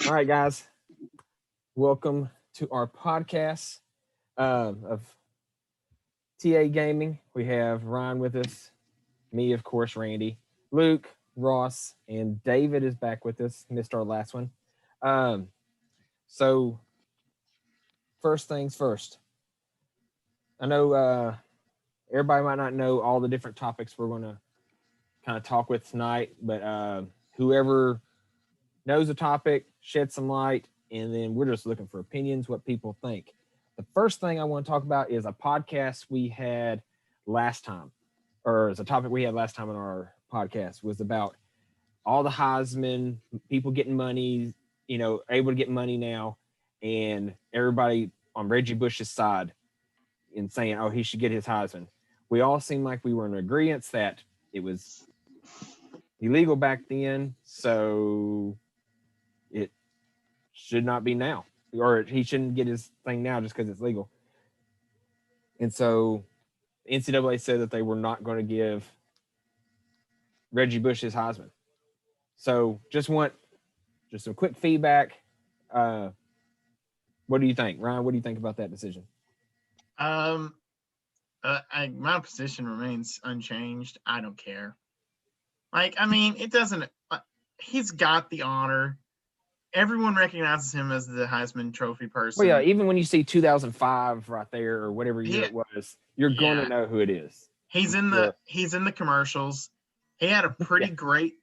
All right, guys. Welcome to our podcast of TAGaming. We have Ryan with us, me, of course, Randy, Luke, Ross, and David is back with us. Missed our last one. Um, so, first things first. I know everybody might not know all the different topics we're going to kind of talk with tonight, but whoever knows the topic, shed some light, and then we're just looking for opinions, what people think. The first thing I want to talk about is a podcast we had last time, or as a topic we had last time on our podcast was about all the Heisman, people getting money, able to get money now, and everybody on Reggie Bush's side in saying, oh, he should get his Heisman. We all seemed like we were in agreement that it was illegal back then, so it should not be now, or he shouldn't get his thing now just because it's legal. And so NCAA said that they were not going to give Reggie Bush his Heisman. So just some quick feedback. What do you think, Ryan? What do you think about that decision? My position remains unchanged. I don't care. It doesn't. He's got the honor. Everyone recognizes him as the Heisman Trophy person. Well, yeah, even when you see 2005 right there or whatever year it was, you're going to know who it is. He's in the commercials. He had a pretty great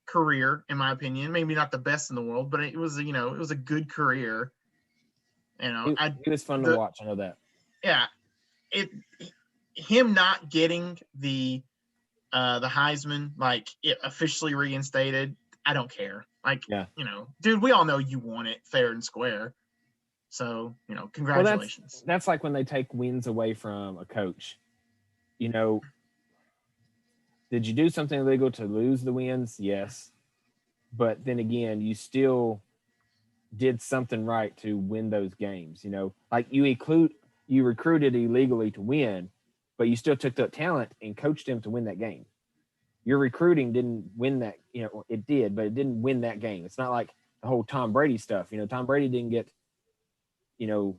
career, in my opinion. Maybe not the best in the world, but it was a good career. It was fun to watch. I know that. Yeah, him not getting the Heisman, it officially reinstated. I don't care. Dude, we all know you won it fair and square. So, congratulations. Well, that's like when they take wins away from a coach. Did you do something illegal to lose the wins? Yes. But then again, you still did something right to win those games. Like you recruited illegally to win, but you still took that talent and coached them to win that game. Your recruiting didn't win that, it did, but it didn't win that game. It's not like the whole Tom Brady stuff. Tom Brady didn't get, a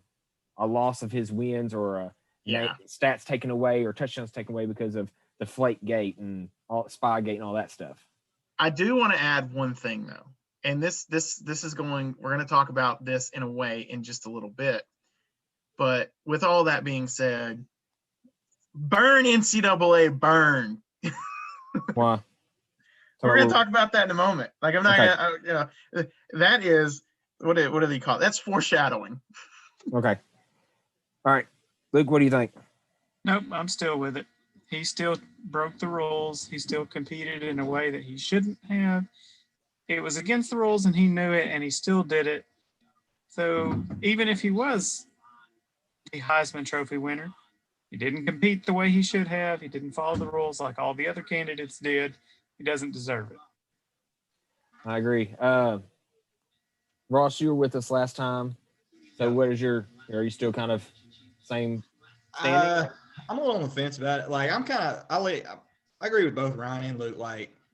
loss of his wins or stats taken away or touchdowns taken away because of the Flake Gate and all Spygate and all that stuff. I do want to add one thing though, and this is we're going to talk about this in a way in just a little bit. But with all that being said, burn NCAA, burn. Why? We're going to talk about that in a moment. I'm not gonna, that is what do they call it? That's foreshadowing. Okay. All right, Luke, what do you think? Nope, I'm still with it. He still broke the rules. He still competed in a way that he shouldn't have. It was against the rules and he knew it and he still did it. So even if he was the Heisman Trophy winner, he didn't compete the way he should have. He didn't follow the rules like all the other candidates did. He doesn't deserve it. I agree. Ross, you were with us last time. So what is are you still kind of same standing? I'm a little on the fence about it. I agree with both Ryan and Luke.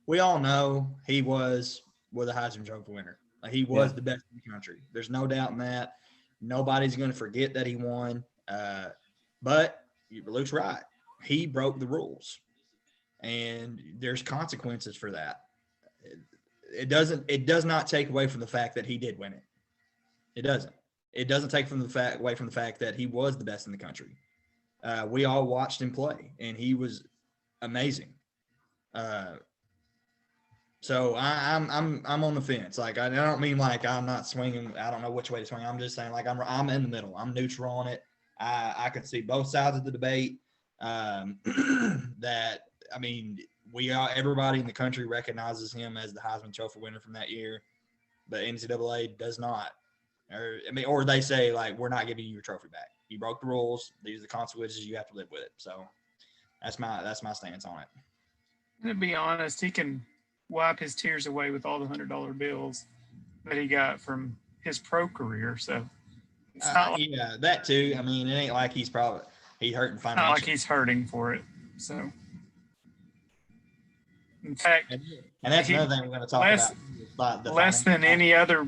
We all know he was a Heisman Trophy winner. He was the best in the country. There's no doubt in that. Nobody's going to forget that he won. But Luke's right. He broke the rules, and there's consequences for that. It does not take away from the fact that he did win it. It doesn't. It doesn't take away from the fact that he was the best in the country. We all watched him play, and he was amazing. So I'm on the fence. I don't mean I'm not swinging. I don't know which way to swing. I'm just saying I'm in the middle. I'm neutral on it. I could see both sides of the debate. Everybody in the country recognizes him as the Heisman Trophy winner from that year, but NCAA does not. Or they say we're not giving you your trophy back. You broke the rules. These are the consequences. You have to live with it. So that's my stance on it. And to be honest, he can wipe his tears away with all the $100 bills that he got from his pro career. So it's not that too. It ain't like he's hurting financially. Not like he's hurting for it. So in fact, and that's another thing we're going to talk about. less than any other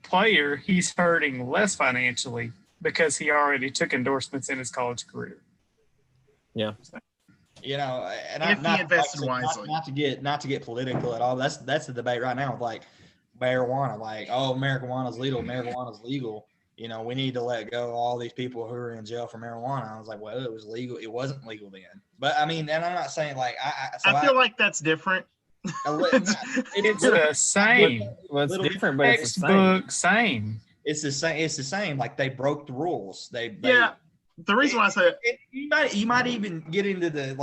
player, he's hurting less financially because he already took endorsements in his college career. Yeah. You know, and If he invested wisely. not to get political at all. That's the debate right now. Like marijuana, like marijuana's legal. You know, we need to let go all these people who are in jail for marijuana. I was like, well, it was legal. It wasn't legal then. But I mean, and I'm not saying like I feel like that's different. It's the same. Well, it's different, but it's the same. Textbook same. It's the same. It's the same. Like they broke the rules. The reason why I said you might even get into the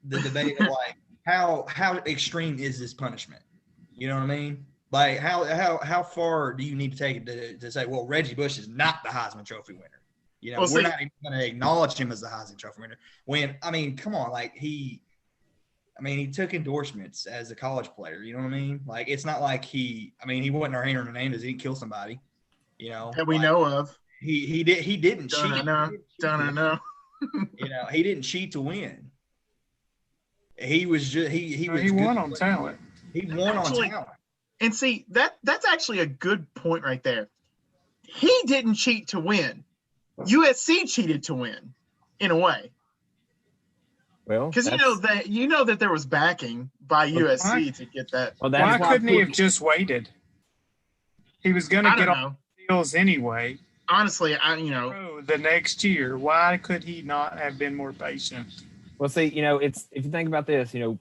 debate of like how extreme is this punishment? You know what I mean? Like how far do you need to take it to say, well, Reggie Bush is not the Heisman Trophy winner? You know, we're not even going to acknowledge him as the Heisman Trophy winner. When I mean, come on, like he took endorsements as a college player. You know what I mean? Like it's not like he wasn't our hand or name. Does he kill somebody? You know that we know of. He didn't cheat. No. You know, he didn't cheat to win. He was just he won on talent. He won on talent. And see, that's actually a good point right there. He didn't cheat to win. USC cheated to win, in a way. Well, because you know that there was backing by USC to get that. Well, why couldn't he have just waited? He was going to get all the deals anyway. Honestly, the next year, why could he not have been more patient? Well, see, it's if you think about this, as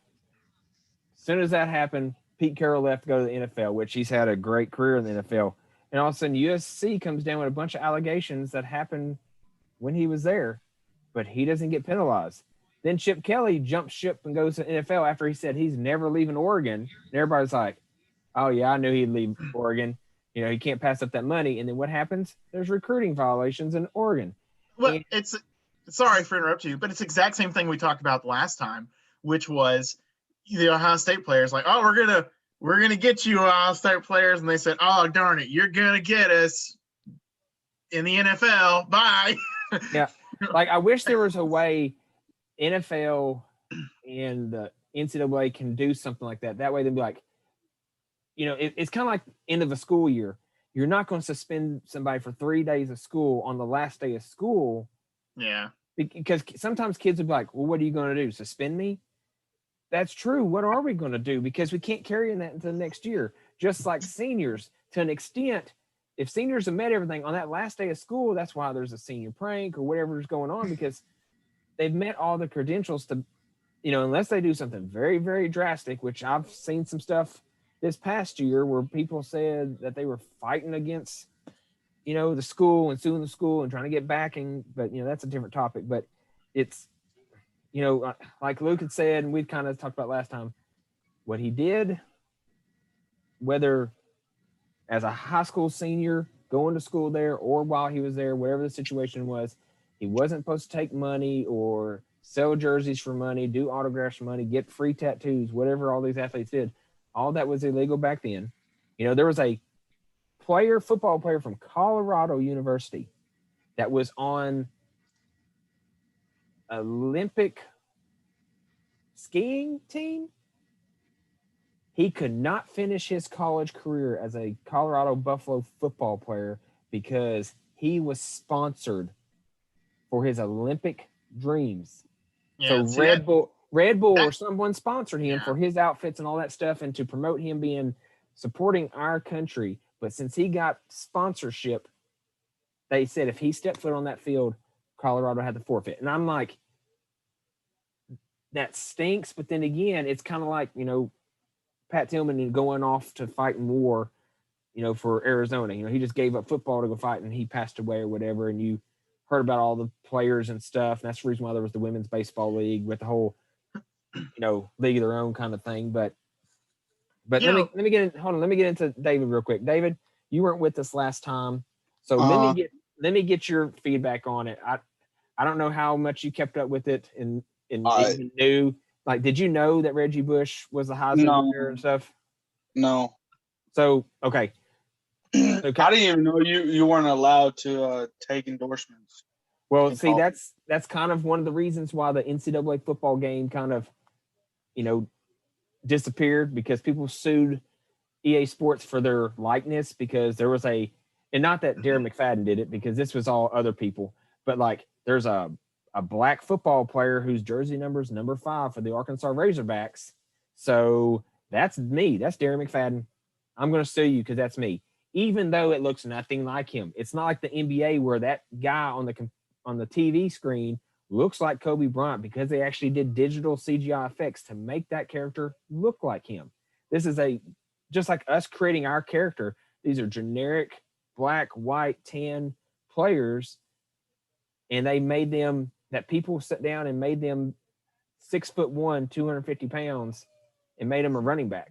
soon as that happened, Pete Carroll left to go to the NFL, which he's had a great career in the NFL. And all of a sudden, USC comes down with a bunch of allegations that happened when he was there, but he doesn't get penalized. Then Chip Kelly jumps ship and goes to the NFL after he said he's never leaving Oregon. And everybody's like, oh, yeah, I knew he'd leave Oregon. He can't pass up that money. And then what happens? There's recruiting violations in Oregon. Well, sorry for interrupting you, but it's the exact same thing we talked about last time, which was the Ohio State players like, oh, we're gonna get you Ohio State players, and they said, oh, darn it, you're gonna get us in the NFL. Bye. Yeah, like I wish there was a way NFL and the NCAA can do something like that. That way they'd be like, it's kind of like end of a school year. You're not going to suspend somebody for 3 days of school on the last day of school. Yeah. Because sometimes kids would be like, well, what are you going to do? Suspend me? That's true. What are we going to do? Because we can't carry that into the next year. Just like seniors, to an extent, if seniors have met everything on that last day of school, that's why there's a senior prank or whatever's going on, because they've met all the credentials to, unless they do something very, very drastic, which I've seen some stuff this past year where people said that they were fighting against, the school and suing the school and trying to get backing. But, that's a different topic. But it's, like Luke had said, and we kind of talked about last time, what he did, whether as a high school senior going to school there or while he was there, whatever the situation was, he wasn't supposed to take money or sell jerseys for money, do autographs for money, get free tattoos, whatever all these athletes did. All that was illegal back then. There was a football player from Colorado University that was on Olympic skiing team. He could not finish his college career as a Colorado Buffalo football player because he was sponsored for his Olympic dreams. Yeah, so Red Bull or someone sponsored him for his outfits and all that stuff, and to promote him supporting our country. But since he got sponsorship, they said if he stepped foot on that field, Colorado had to forfeit. And I'm like, that stinks. But then again, it's kind of like, Pat Tillman going off to fight in war, for Arizona. He just gave up football to go fight and he passed away or whatever. And you heard about all the players and stuff. And that's the reason why there was the women's baseball league with the whole, league of their own kind of thing. But let me get into David real quick. David, you weren't with us last time. So let me get your feedback on it. I don't know how much you kept up with it and even knew. Like, did you know that Reggie Bush was the Heisman winner and stuff? No. So, okay. I didn't even know you weren't allowed to take endorsements. Well, see, that's kind of one of the reasons why the NCAA football game kind of, disappeared, because people sued, EA Sports for their likeness because there was and not that Darren McFadden did it because this was all other people, but like there's a black football player whose jersey number is number 5 for the Arkansas Razorbacks. So that's me. That's Darren McFadden. I'm going to sue you because that's me. Even though it looks nothing like him. It's not like the NBA where that guy on the TV screen looks like Kobe Bryant because they actually did digital CGI effects to make that character look like him. This is just like us creating our character. These are generic black, white, tan players, and they made them that people sat down and made them 6'1", 250 pounds, and made him a running back.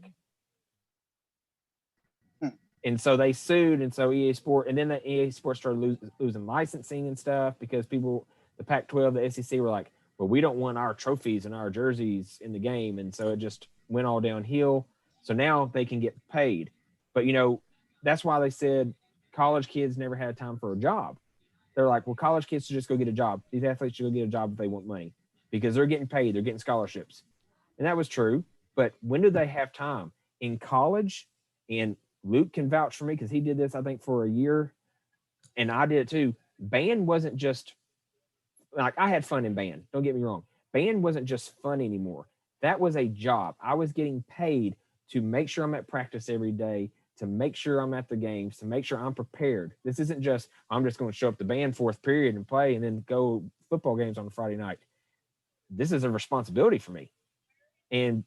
And so they sued, and so EA Sport, and then the EA Sports started losing licensing and stuff because people, the Pac-12, the SEC were like, well, we don't want our trophies and our jerseys in the game, and so it just went all downhill. So now they can get paid. But, that's why they said college kids never had time for a job. They're like, well, college kids should just go get a job. These athletes should go get a job if they want money because they're getting paid. They're getting scholarships. And that was true. But when do they have time? In college, and Luke can vouch for me because he did this, I think, for a year, and I did it too. Band wasn't just like I had fun in band. Don't get me wrong. Band wasn't just fun anymore. That was a job. I was getting paid to make sure I'm at practice every day, to make sure I'm at the games, to make sure I'm prepared. This isn't just I'm just going to show up the band 4th period and play and then go football games on a Friday night. This is a responsibility for me. And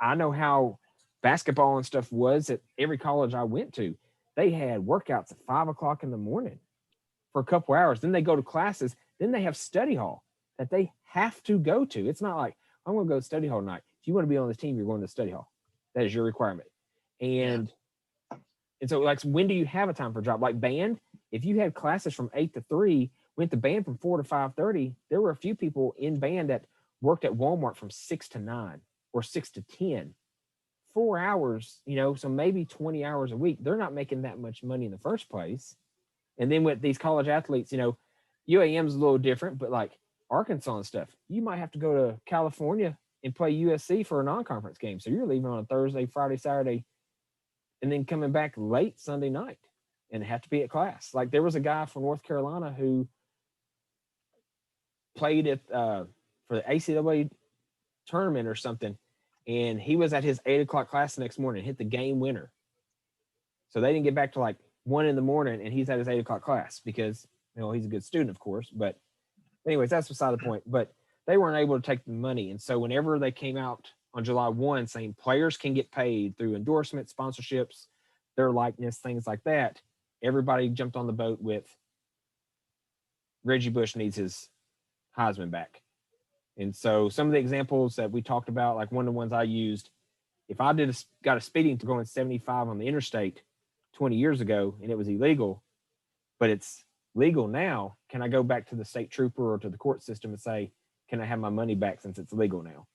I know how basketball and stuff was at every college I went to. They had workouts at 5:00 in the morning for a couple hours. Then they go to classes. Then they have study hall that they have to go to. It's not like I'm going to go to study hall tonight. If you want to be on this team, you're going to study hall. That is your requirement. And so like, when do you have a time for a job? Like band, if you had classes from 8 to 3, went to band from 4 to 5:30, there were a few people in band that worked at Walmart from 6 to 9 or 6 to 10. 4 hours, so maybe 20 hours a week. They're not making that much money in the first place. And then with these college athletes, UAM's a little different, but like Arkansas and stuff, you might have to go to California and play USC for a non-conference game. So you're leaving on a Thursday, Friday, Saturday, and then coming back late Sunday night and have to be at class. Like there was a guy from North Carolina who played at for the ACAA tournament or something, and he was at his 8:00 class the next morning, hit the game winner. So they didn't get back to like 1 in the morning, and he's at his 8:00 class because he's a good student, of course. But anyways, that's beside the point. But they weren't able to take the money, and so whenever they came out on July 1 saying players can get paid through endorsements, sponsorships, their likeness, things like that, everybody jumped on the boat with Reggie Bush needs his Heisman back. And so some of the examples that we talked about, like one of the ones I used, if I got a speeding to going 75 on the interstate 20 years ago and it was illegal, but it's legal now, can I go back to the state trooper or to the court system and say, can I have my money back since it's legal now?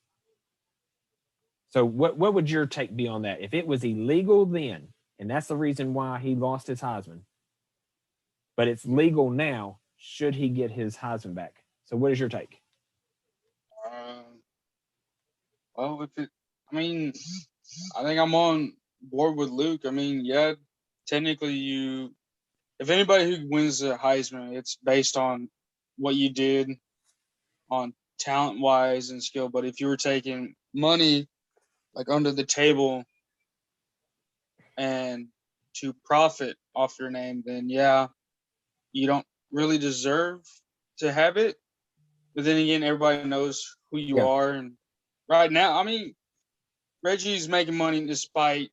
So what would your take be on that? If it was illegal then, and that's the reason why he lost his Heisman, but it's legal now, should he get his Heisman back? So what is your take? Well, I think I'm on board with Luke. Technically if anybody who wins the Heisman, it's based on what you did on talent-wise and skill. But if you were taking money like under the table and to profit off your name, then you don't really deserve to have it. But then again, everybody knows who you are. And right now, Reggie's making money despite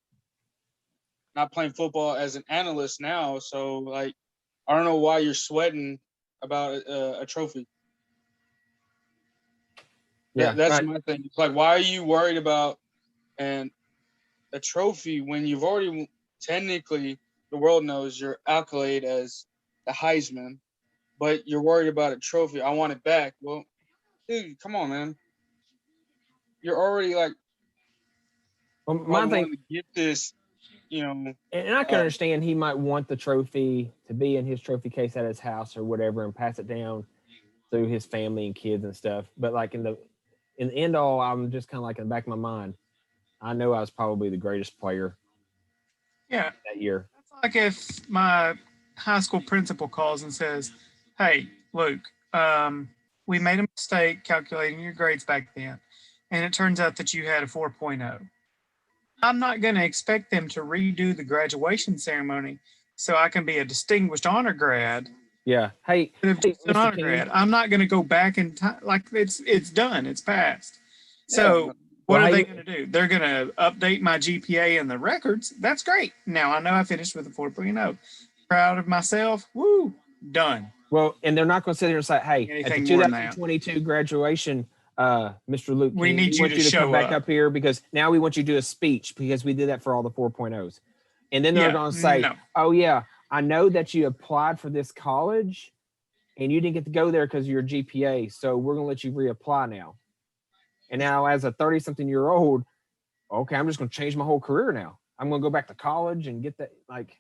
not playing football as an analyst now. So, I don't know why you're sweating about a trophy. Yeah, that's my thing. It's like, why are you worried about a trophy when you've already technically, the world knows your accolade as the Heisman, but you're worried about a trophy. I want it back. Well, dude, come on, man. You're already my thing to get this, And I can understand he might want the trophy to be in his trophy case at his house or whatever and pass it down through his family and kids and stuff. But in the end all, I'm just kind of in the back of my mind, I know I was probably the greatest player Yeah. that year. That's like if my high school principal calls and says, "Hey, Luke, we made a mistake calculating your grades back then, and it turns out that you had a 4.0." I'm not going to expect them to redo the graduation ceremony so I can be a distinguished honor grad. Yeah. Hey, Just an Mr. honor King. grad. I'm not going to go back in time. Like it's done. It's passed. So Yeah. what Well, are hey- they going to do? They're going to update my GPA in the records. That's great. Now I know I finished with a 4.0. Proud of myself. Woo. Done. Well, and they're not going to sit here and say, "Hey, at the Anything more than that. 2022 graduation, Mr. Luke, We King, need you want to you to come show back up." up here because now we want you to do a speech because we did that for all the 4.0s." And then they're Yeah, going to say, no. "Oh yeah, I know that you applied for this college and you didn't get to go there because of your GPA, so we're going to let you reapply now." And now, as a 30-something-year-old, okay, I'm just going to change my whole career now. I'm going to go back to college and get that, like,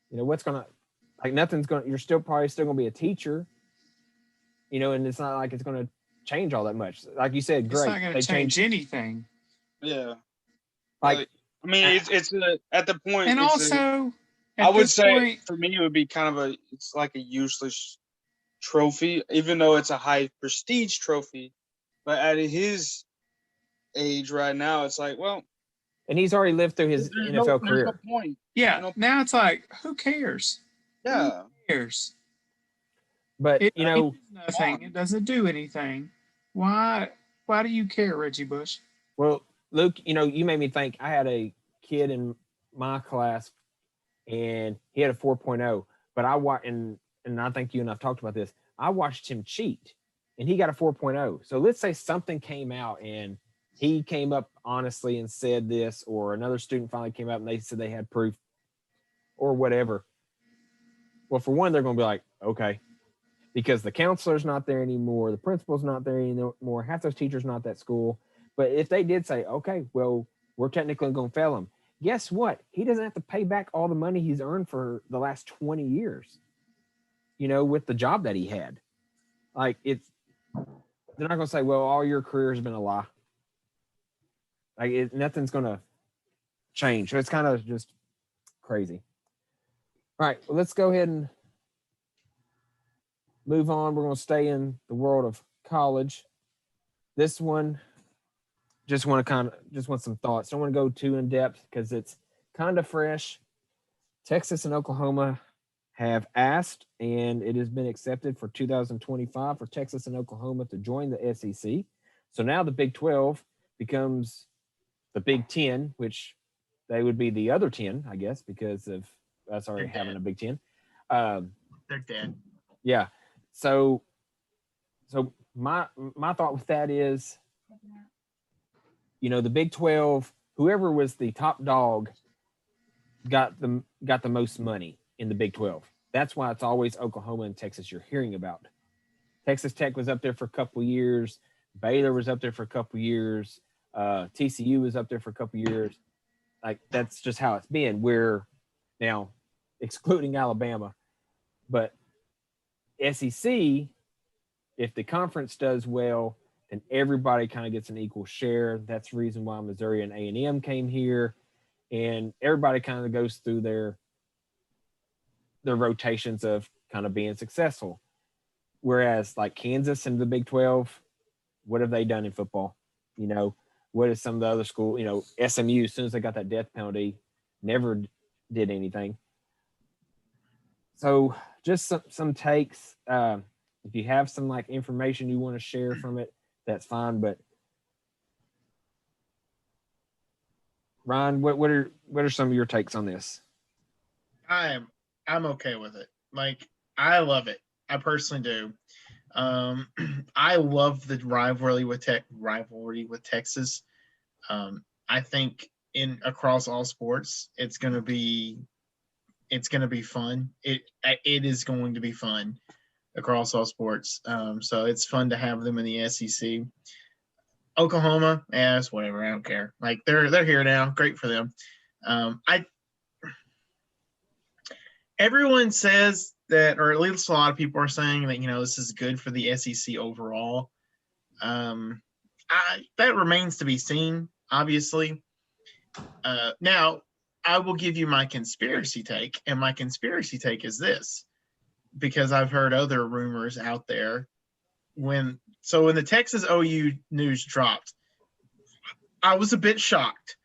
what's going to, like, nothing's going to, you're still probably still going to be a teacher, and it's not like it's going to change all that much. Like you said, It's great. not going They to change changed, anything. Yeah. like, I mean, it's at the point. And also, I at would this say point, for me, it would be kind of it's like a useless trophy, even though it's a high prestige trophy. But at his age right now, it's like, well, and he's already lived through his there's NFL no career. point. yeah, No- now it's like, who cares? Yeah. Who cares? But, It means nothing. It doesn't do anything. Why do you care, Reggie Bush? well, Luke, you made me think. I had a kid in my class and he had a 4.0, but I watched, and I think you and I've talked about this. I watched him cheat and he got a 4.0. So let's say something came out and he came up honestly and said this, or another student finally came up and they said they had proof or whatever. Well, for one, they're going to be like, okay, because the counselor's not there anymore. The principal's not there anymore. Half those teachers not at school. But if they did say, okay, well, we're technically going to fail him, guess what? He doesn't have to pay back all the money he's earned for the last 20 years, with the job that he had. Like, they're not going to say, well, all your career has been a lie. Like, nothing's going to change. So it's kind of just crazy. All right, well, let's go ahead and move on. We're going to stay in the world of college. This one, just want some thoughts. Don't want to go too in depth because it's kind of fresh. Texas and Oklahoma have asked, and it has been accepted for 2025 for Texas and Oklahoma to join the SEC. So now the Big 12 becomes the Big 10, which they would be the other 10, I guess, because of us already having a Big 10. They're dead. Yeah. So my thought with that is, the Big 12, whoever was the top dog got the most money in the Big 12. That's why it's always Oklahoma and Texas you're hearing about. Texas Tech was up there for a couple of years. Baylor was up there for a couple of years. TCU was up there for a couple of years. Like, that's just how it's been. We're now excluding Alabama, but SEC, if the conference does well, then everybody kind of gets an equal share. That's the reason why Missouri and A&M came here, and everybody kind of goes through their rotations of kind of being successful. Whereas like Kansas and the Big 12, what have they done in football? What is some of the other school, SMU, as soon as they got that death penalty, never did anything. So just some takes. If you have some like information you want to share from it, that's fine. But Ryan, what are some of your takes on this? I'm okay with it. Like, I love it. I personally do. I love the rivalry with Texas. I think across all sports, it's gonna be fun. It is going to be fun across all sports. So it's fun to have them in the SEC. Oklahoma, it's whatever. I don't care. Like, they're here now. Great for them. Everyone says that, or at least a lot of people are saying that, this is good for the SEC overall. That remains to be seen, obviously. Now, I will give you my conspiracy take, and my conspiracy take is this, because I've heard other rumors out there. When the Texas OU news dropped, I was a bit shocked,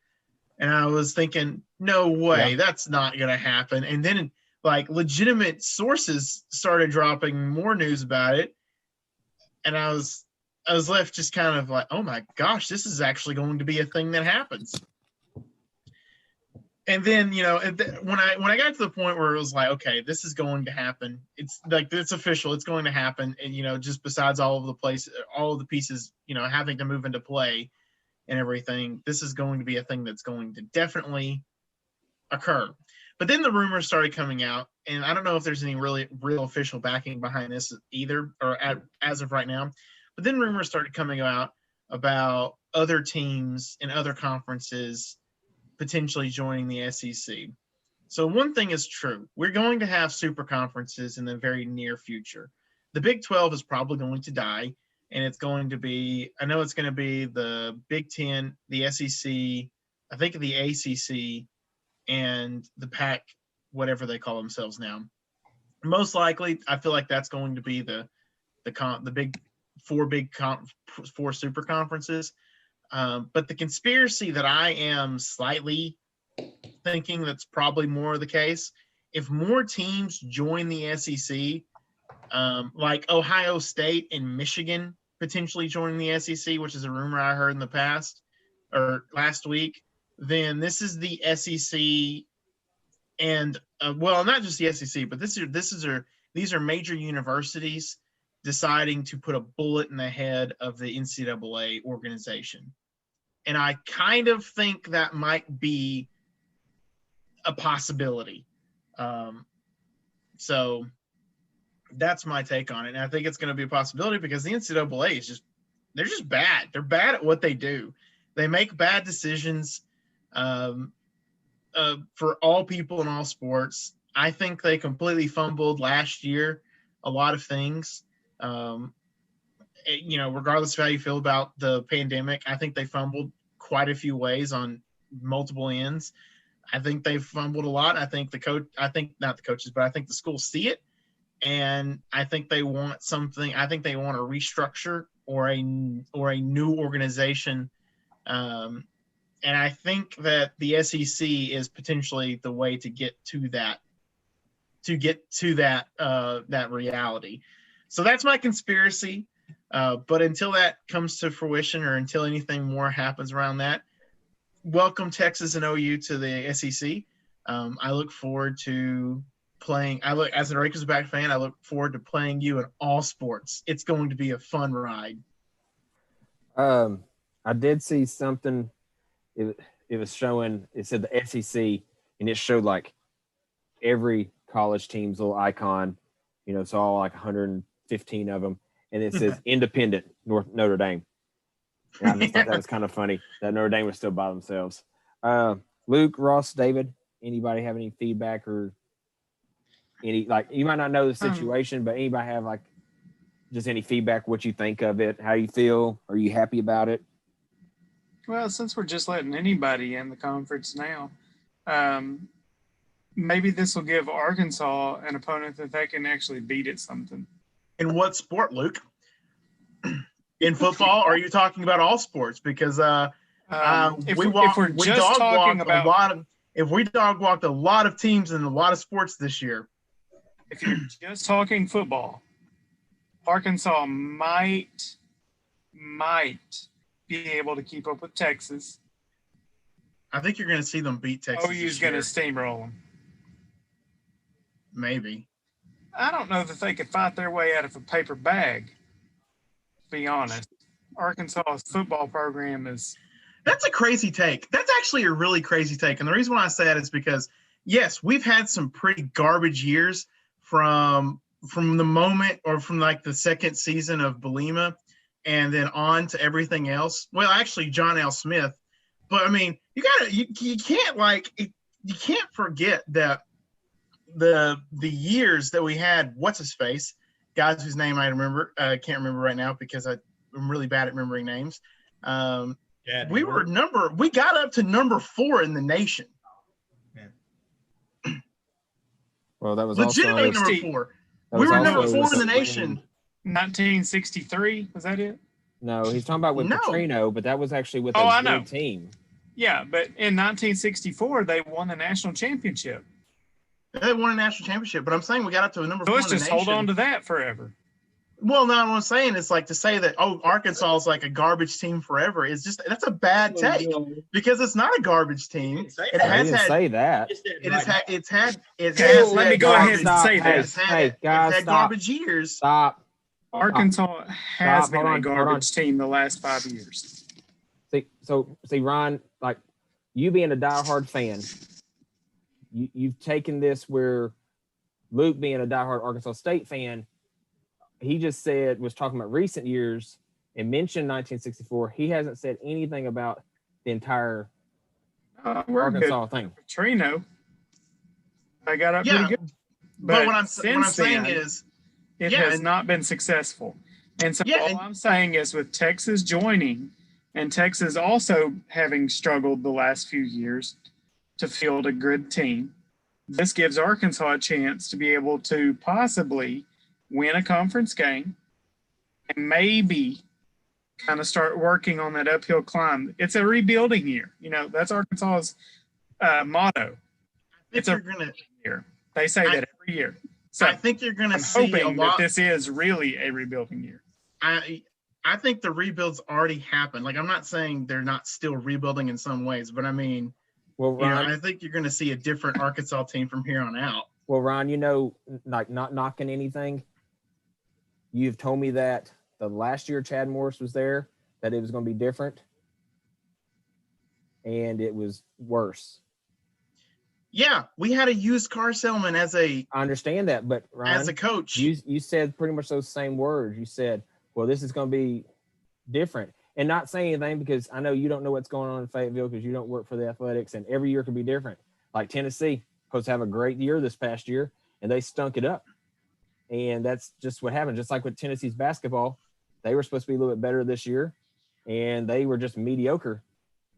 and I was thinking, no way, that's not going to happen. And then like legitimate sources started dropping more news about it, and I was left just kind of like, oh my gosh, this is actually going to be a thing that happens. And then, when I got to the point where it was like, okay, this is going to happen. It's like, it's official. It's going to happen. And, just besides all of the pieces, having to move into play and everything, this is going to be a thing that's going to definitely occur. But then the rumors started coming out, and I don't know if there's any real official backing behind this either, or as of right now. But then rumors started coming out about other teams and other conferences potentially joining the SEC. So one thing is true. We're going to have super conferences in the very near future. The Big 12 is probably going to die, and it's going to be the Big 10, the SEC, I think the ACC, and the Pac, whatever they call themselves now. Most likely, I feel like that's going to be the four super conferences. But the conspiracy that I am slightly thinking that's probably more the case, if more teams join the SEC, like Ohio State and Michigan potentially joining the SEC, which is a rumor I heard in the past or last week, then this is the SEC and not just the SEC, but these are major universities deciding to put a bullet in the head of the NCAA organization. And I kind of think that might be a possibility. So that's my take on it. And I think it's going to be a possibility because the NCAA they're just bad. They're bad at what they do. They make bad decisions for all people in all sports. I think they completely fumbled last year a lot of things. Regardless of how you feel about the pandemic, I think they fumbled quite a few ways on multiple ends. I think they fumbled a lot. I think not the coaches, but I think the schools see it, and I think they want something. I think they want a restructure or a new organization. And I think that the SEC is potentially the way to get to that. That reality. So that's my conspiracy. But until that comes to fruition, or until anything more happens around that, welcome Texas and OU to the SEC. I look forward to playing. As a Razorback fan, I look forward to playing you in all sports. It's going to be a fun ride. I did see something. It was showing. It said the SEC, and it showed like every college team's little icon. It's all like 115 of them, and it says Independent Notre Dame. And I just thought that was kind of funny that Notre Dame was still by themselves. Luke, Ross, David, anybody have any feedback or any, like, you might not know the situation, but anybody have like just any feedback, what you think of it, how you feel? Are you happy about it? Well, since we're just letting anybody in the conference now, maybe this will give Arkansas an opponent that they can actually beat at something. In what sport, Luke? In football? Or are you talking about all sports? Because if we dog walked a lot of teams in a lot of sports this year. If you're just talking football, Arkansas might be able to keep up with Texas. I think you're going to see them beat Texas. OU's going to steamroll them. Maybe. I don't know that they could fight their way out of a paper bag, to be honest. Arkansas's football program is... That's a crazy take. That's actually a really crazy take. And the reason why I say that is because, yes, we've had some pretty garbage years from the moment, or from like the second season of Belima and then on to everything else. Well, actually, John L. Smith. But, I mean, you can't forget that the years that we had, what's his face, guys whose name I remember, can't remember right now because I'm really bad at remembering names. We got up to number 4 in the nation. Well, that was Legitimately also number 4. that We was were also number 4 in the with nation. 1963, was that it? No, he's talking about with No. Petrino, but that was actually with Oh, a I good know. team. Yeah, but in 1964, they won the national championship. They won a national championship, but I'm saying we got up to a number So 4 let's in the just nation. hold on to that forever. Well, no, what I'm saying is like to say that Arkansas is like a garbage team forever is just that's a bad take because it's not a garbage team. It I has didn't had say that. it's had Let me go ahead and say It's that. had, guys, it's had stop. garbage years. Stop. Arkansas has Stop. been Hold a on, garbage team the last 5 years. See, Ryan, like you being a diehard fan, you've taken this where Luke being a diehard Arkansas State fan, he just was talking about recent years and mentioned 1964. He hasn't said anything about the entire We're Arkansas good. thing. Petrino, I got up pretty good. But what I'm since saying then, is it yeah, has not been successful. And so Yeah, all and- I'm saying is with Texas joining and Texas also having struggled the last few years to field a good team, this gives Arkansas a chance to be able to possibly win a conference game and maybe kind of start working on that uphill climb. It's a rebuilding year. You know, that's Arkansas's motto. I think It's a year. They say that every year. So I think you're going to I'm see a hoping that lot. this is really a rebuilding year. I think the rebuild's already happened. Like I'm not saying they're not still rebuilding in some ways, but I mean, Well, Ryan, I think you're going to see a different Arkansas team from here on out. Well, Ron, like not knocking anything. You've told me that the last year Chad Morris was there, that it was going to be different, and it was worse. Yeah, we had a used car salesman I understand that, but Ryan, as a coach. you said pretty much those same words. You said, "Well, this is going to be different," and not saying anything because I know you don't know what's going on in Fayetteville because you don't work for the Athletics, and every year could be different. Like Tennessee, supposed to have a great year this past year, and they stunk it up. And that's just what happened. Just like with Tennessee's basketball, they were supposed to be a little bit better this year, and they were just mediocre.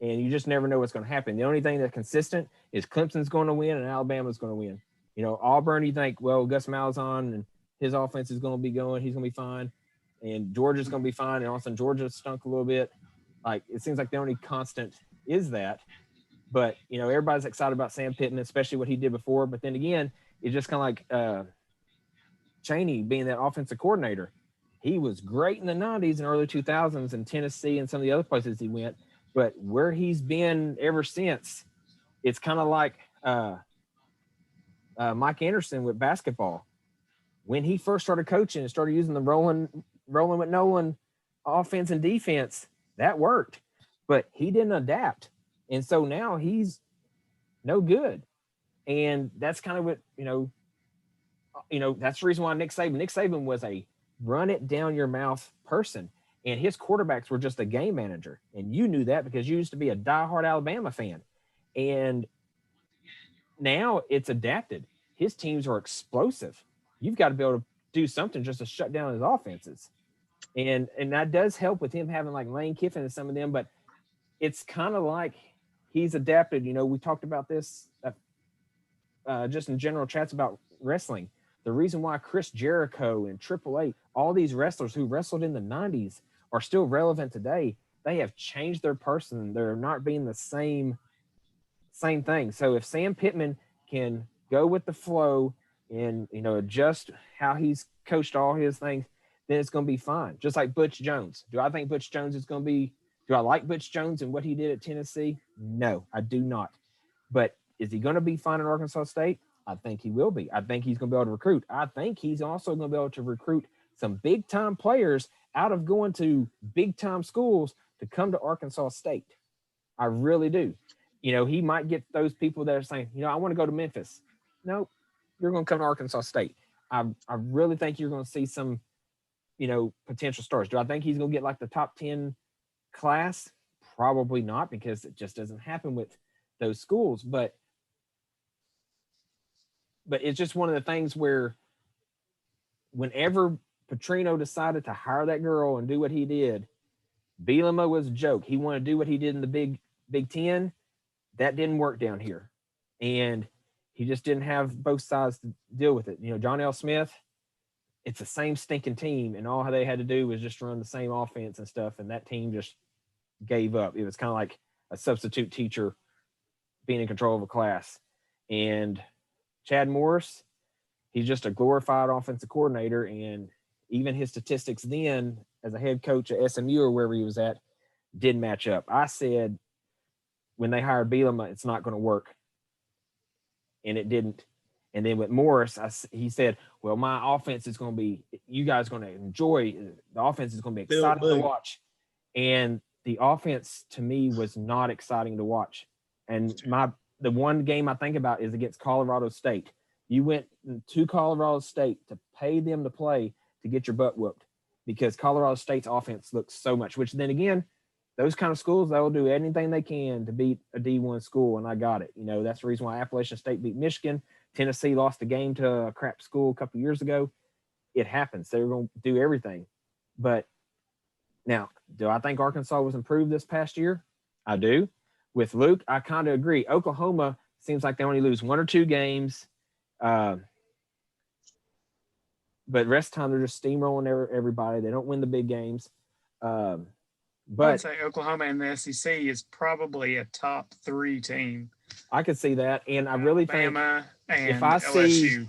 And you just never know what's going to happen. The only thing that's consistent is Clemson's going to win and Alabama's going to win. You know, Auburn, you think, well, Gus Malzahn and his offense is going to be going. He's going to be fine. And Georgia's going to be fine. And all of a sudden, Georgia stunk a little bit. Like, it seems like the only constant is that. But, you know, everybody's excited about Sam Pittman, especially what he did before. But then again, it's just kind of like Chaney being that offensive coordinator. He was great in the 90s and early 2000s in Tennessee and some of the other places he went. But where he's been ever since, it's kind of like Mike Anderson with basketball. When he first started coaching and started using the rolling with Nolan offense and defense, that worked. But he didn't adapt. And so now he's no good. And that's kind of what, that's the reason why Nick Saban was a run it down your mouth person. And his quarterbacks were just a game manager. And you knew that because you used to be a diehard Alabama fan. And now it's adapted. His teams are explosive. You've got to be able to do something just to shut down his offenses. And that does help with him having like Lane Kiffin and some of them. But it's kind of like he's adapted. You know, we talked about this just in general chats about wrestling. The reason why Chris Jericho and Triple H, all these wrestlers who wrestled in the 90s are still relevant today, they have changed their person. They're not being the same thing. So if Sam Pittman can go with the flow and, adjust how he's coached all his things, then it's going to be fine. Just like Butch Jones. Do I think Butch Jones is going to be – do I like Butch Jones and what he did at Tennessee? No, I do not. But is he going to be fine at Arkansas State? I think he will be. I think he's going to be able to recruit. I think he's also going to be able to recruit some big-time players out of going to big-time schools to come to Arkansas State. I really do. He might get those people that are saying, I want to go to Memphis. No, you're going to come to Arkansas State. I really think you're going to see some, potential stars. Do I think he's going to get like the top 10 class? Probably not, because it just doesn't happen with those schools. But it's just one of the things where whenever Petrino decided to hire that girl and do what he did, Bielema was a joke. He wanted to do what he did in the Big Ten. That didn't work down here. And he just didn't have both sides to deal with it. You know, John L. Smith, it's the same stinking team, and all they had to do was just run the same offense and stuff, and that team just gave up. It was kind of like a substitute teacher being in control of a class. And Chad Morris, he's just a glorified offensive coordinator, and even his statistics then as a head coach at SMU or wherever he was at didn't match up. I said when they hired Bielema, it's not going to work, and it didn't. And then with Morris, he said, well, my offense is going to be, you guys are going to enjoy, the offense is going to be exciting to watch. And the offense to me was not exciting to watch. And the one game I think about is against Colorado State. You went to Colorado State to pay them to play to get your butt whooped because Colorado State's offense looks so much, which then again, those kind of schools, they'll do anything they can to beat a D1 school, and I got it. You know, that's the reason why Appalachian State beat Michigan. Tennessee lost a game to a crap school a couple of years ago. It happens. They're going to do everything. But now, do I think Arkansas was improved this past year? I do. With Luke, I kind of agree. Oklahoma seems like they only lose 1 or 2 games. But rest of the time, they're just steamrolling everybody. They don't win the big games. But I'd say Oklahoma in the SEC is probably a top 3 team. I could see that, and I really think if I LSU.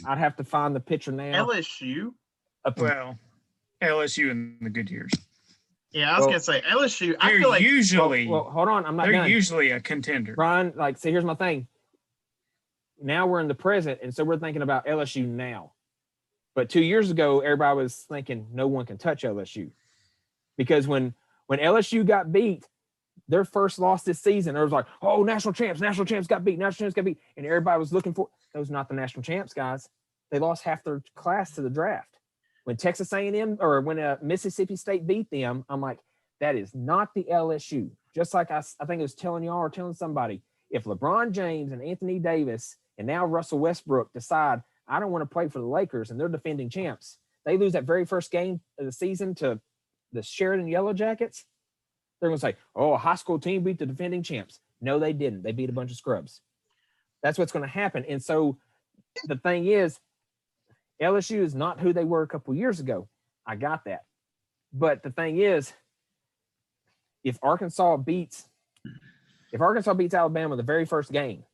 I'd have to find the picture now. LSU? Well, LSU in the good years. Yeah, I was gonna say LSU. I feel like usually. Well, hold on, I'm not they're done. usually a contender. Brian, like, see, here's my thing. Now we're in the present, and so we're thinking about LSU now. But 2 years ago, everybody was thinking no one can touch LSU. Because when LSU got beat, their first loss this season, it was like, oh, national champs got beat, and everybody was looking for those. Not the national champs, guys. They lost half their class to the draft. When Texas A&M or when Mississippi State beat them, I'm like, that is not the LSU. Just like I think it was telling y'all or telling somebody, if LeBron James and Anthony Davis and now Russell Westbrook decide I don't want to play for the Lakers and they're defending champs, they lose that very first game of the season to the Sheridan Yellow Jackets, they're going to say, oh, a high school team beat the defending champs. No, they didn't. They beat a bunch of scrubs. That's what's going to happen. And so the thing is, LSU is not who they were a couple years ago. I got that. But the thing is, if Arkansas beats Alabama the very first game,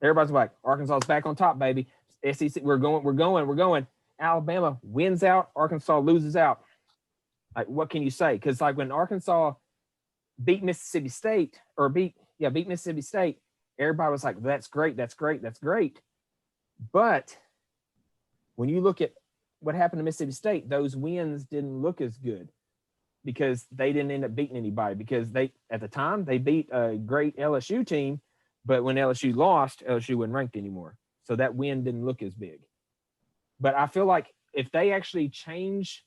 everybody's like, Arkansas is back on top, baby. SEC, we're going. Alabama wins out, Arkansas loses out. Like, what can you say? Because like when Arkansas beat Mississippi State, everybody was like, that's great. But when you look at what happened to Mississippi State, those wins didn't look as good because they didn't end up beating anybody because at the time they beat a great LSU team, but when LSU lost, LSU wasn't ranked anymore. So that win didn't look as big. But I feel like if they actually change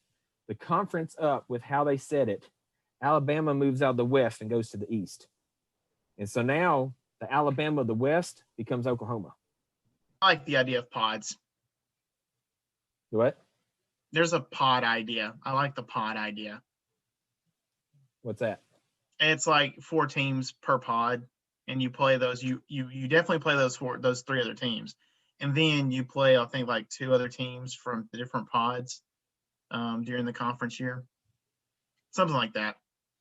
the conference up with how they said it, Alabama moves out of the West and goes to the East. And so now the Alabama of the West becomes Oklahoma. I like the idea of pods. What? There's a pod idea. I like the pod idea. What's that? It's like 4 teams per pod, and you play those. You definitely play those 3 other teams, and then you play I think like 2 other teams from the different pods during the conference year, something like that.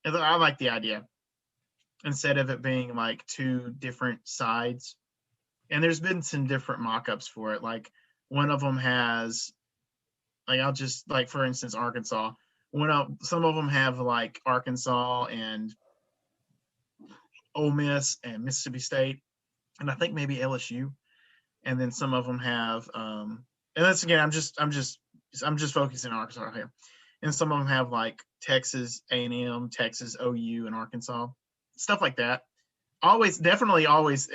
I like the idea instead of it being like 2 different sides. And there's been some different mock-ups for it. Like one of them has. Like I'll just like for instance Arkansas. Some of them have like Arkansas and Ole Miss and Mississippi State, and I think maybe LSU. And then some of them have and that's again I'm just focusing on Arkansas here. And some of them have like Texas A&M, Texas OU, and Arkansas, stuff like that. They always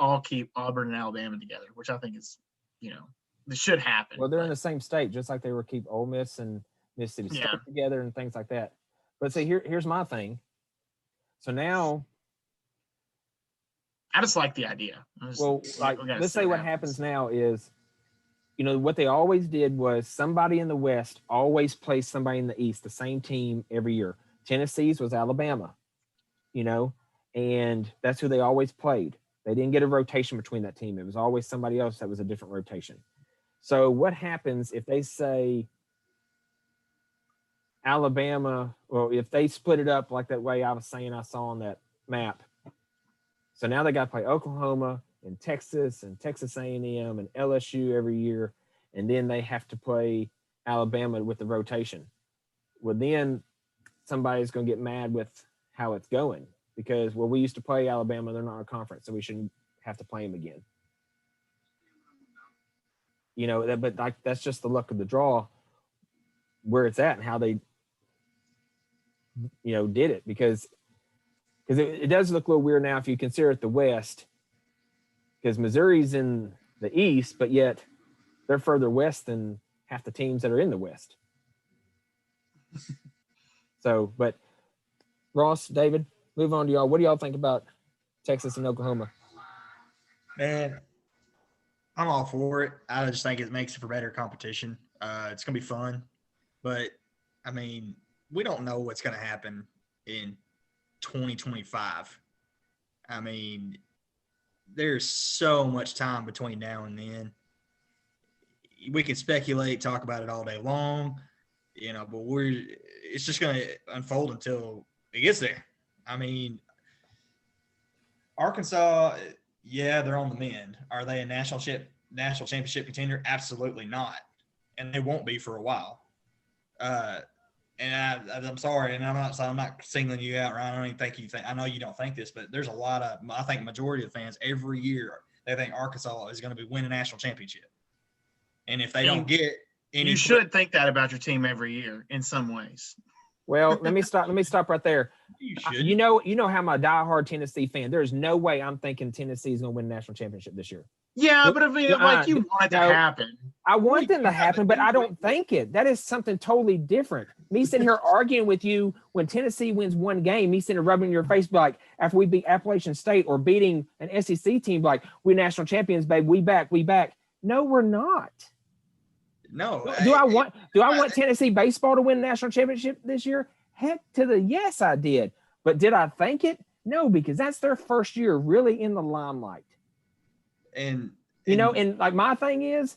all keep Auburn and Alabama together, which I think is it should happen. Well, they're in the same state, just like they were keep Ole Miss and Mississippi State together and things like that. But see, here's my thing. So now, I just like the idea. Let's say what happens now is, what they always did was somebody in the West always plays somebody in the East, the same team every year. Tennessee's was Alabama, and that's who they always played. They didn't get a rotation between that team. It was always somebody else that was a different rotation. So what happens if they say Alabama, well, if they split it up like that way I was saying I saw on that map. So now they got to play Oklahoma and Texas A&M and LSU every year, and then they have to play Alabama with the rotation. Well, then somebody's going to get mad with how it's going because, well, we used to play Alabama. They're not a conference, so we shouldn't have to play them again. You know, but like that's just the luck of the draw where it's at and how they, you know, did it because it does look a little weird now if you consider it the West because Missouri's in the East, but yet they're further west than half the teams that are in the West. So, but Ross, David, move on to y'all. What do y'all think about Texas and Oklahoma? Man, I'm all for it. I just think it makes it for better competition. It's going to be fun. But, I mean, we don't know what's going to happen in 2025. I mean, there's so much time between now and then. We can speculate, talk about it all day long, you know, but it's just going to unfold until it gets there. I mean, Arkansas, yeah, they're on the mend. Are they a national championship contender? Absolutely not. And they won't be for a while. And I'm sorry, and I'm not singling you out, Ryan. I don't even think I know you don't think this, but there's a lot of, I think majority of the fans every year, they think Arkansas is going to be winning a national championship. And if they don't get any, you should think that about your team every year in some ways. Well, let me stop right there. you should. You know how I'm a diehard Tennessee fan. There's no way I'm thinking Tennessee is going to win a national championship this year. Yeah, but I mean, like you want it to happen. I want them to happen, but I don't think it. That is something totally different. Me sitting here arguing with you when Tennessee wins one game, me sitting here rubbing your face like after we beat Appalachian State or beating an SEC team like we're national champions, babe. We back. No, we're not. No. Do I want Tennessee baseball to win a national championship this year? Heck to the yes, I did. But did I think it? No, because that's their first year really in the limelight. And you know, and like my thing is,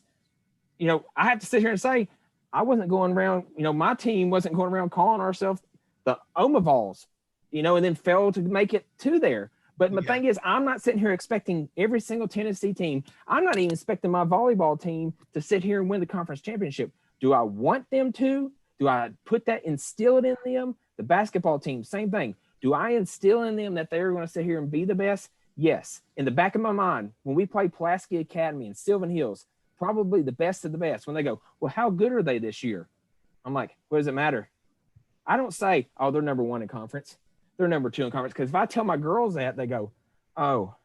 you know, I have to sit here and say, I wasn't going around, you know, my team wasn't going around calling ourselves the Omavals, you know, and then failed to make it to there. But the thing is, I'm not sitting here expecting every single Tennessee team. I'm not even expecting my volleyball team to sit here and win the conference championship. Do I want them to? Do I instill it in them? The basketball team, same thing. Do I instill in them that they're going to sit here and be the best? Yes. In the back of my mind, when we play Pulaski Academy and Sylvan Hills, probably the best of the best, when they go, well, how good are they this year? I'm like, what does it matter? I don't say, oh, they're number one in conference. They're number two in conference. Because if I tell my girls that, they go, oh,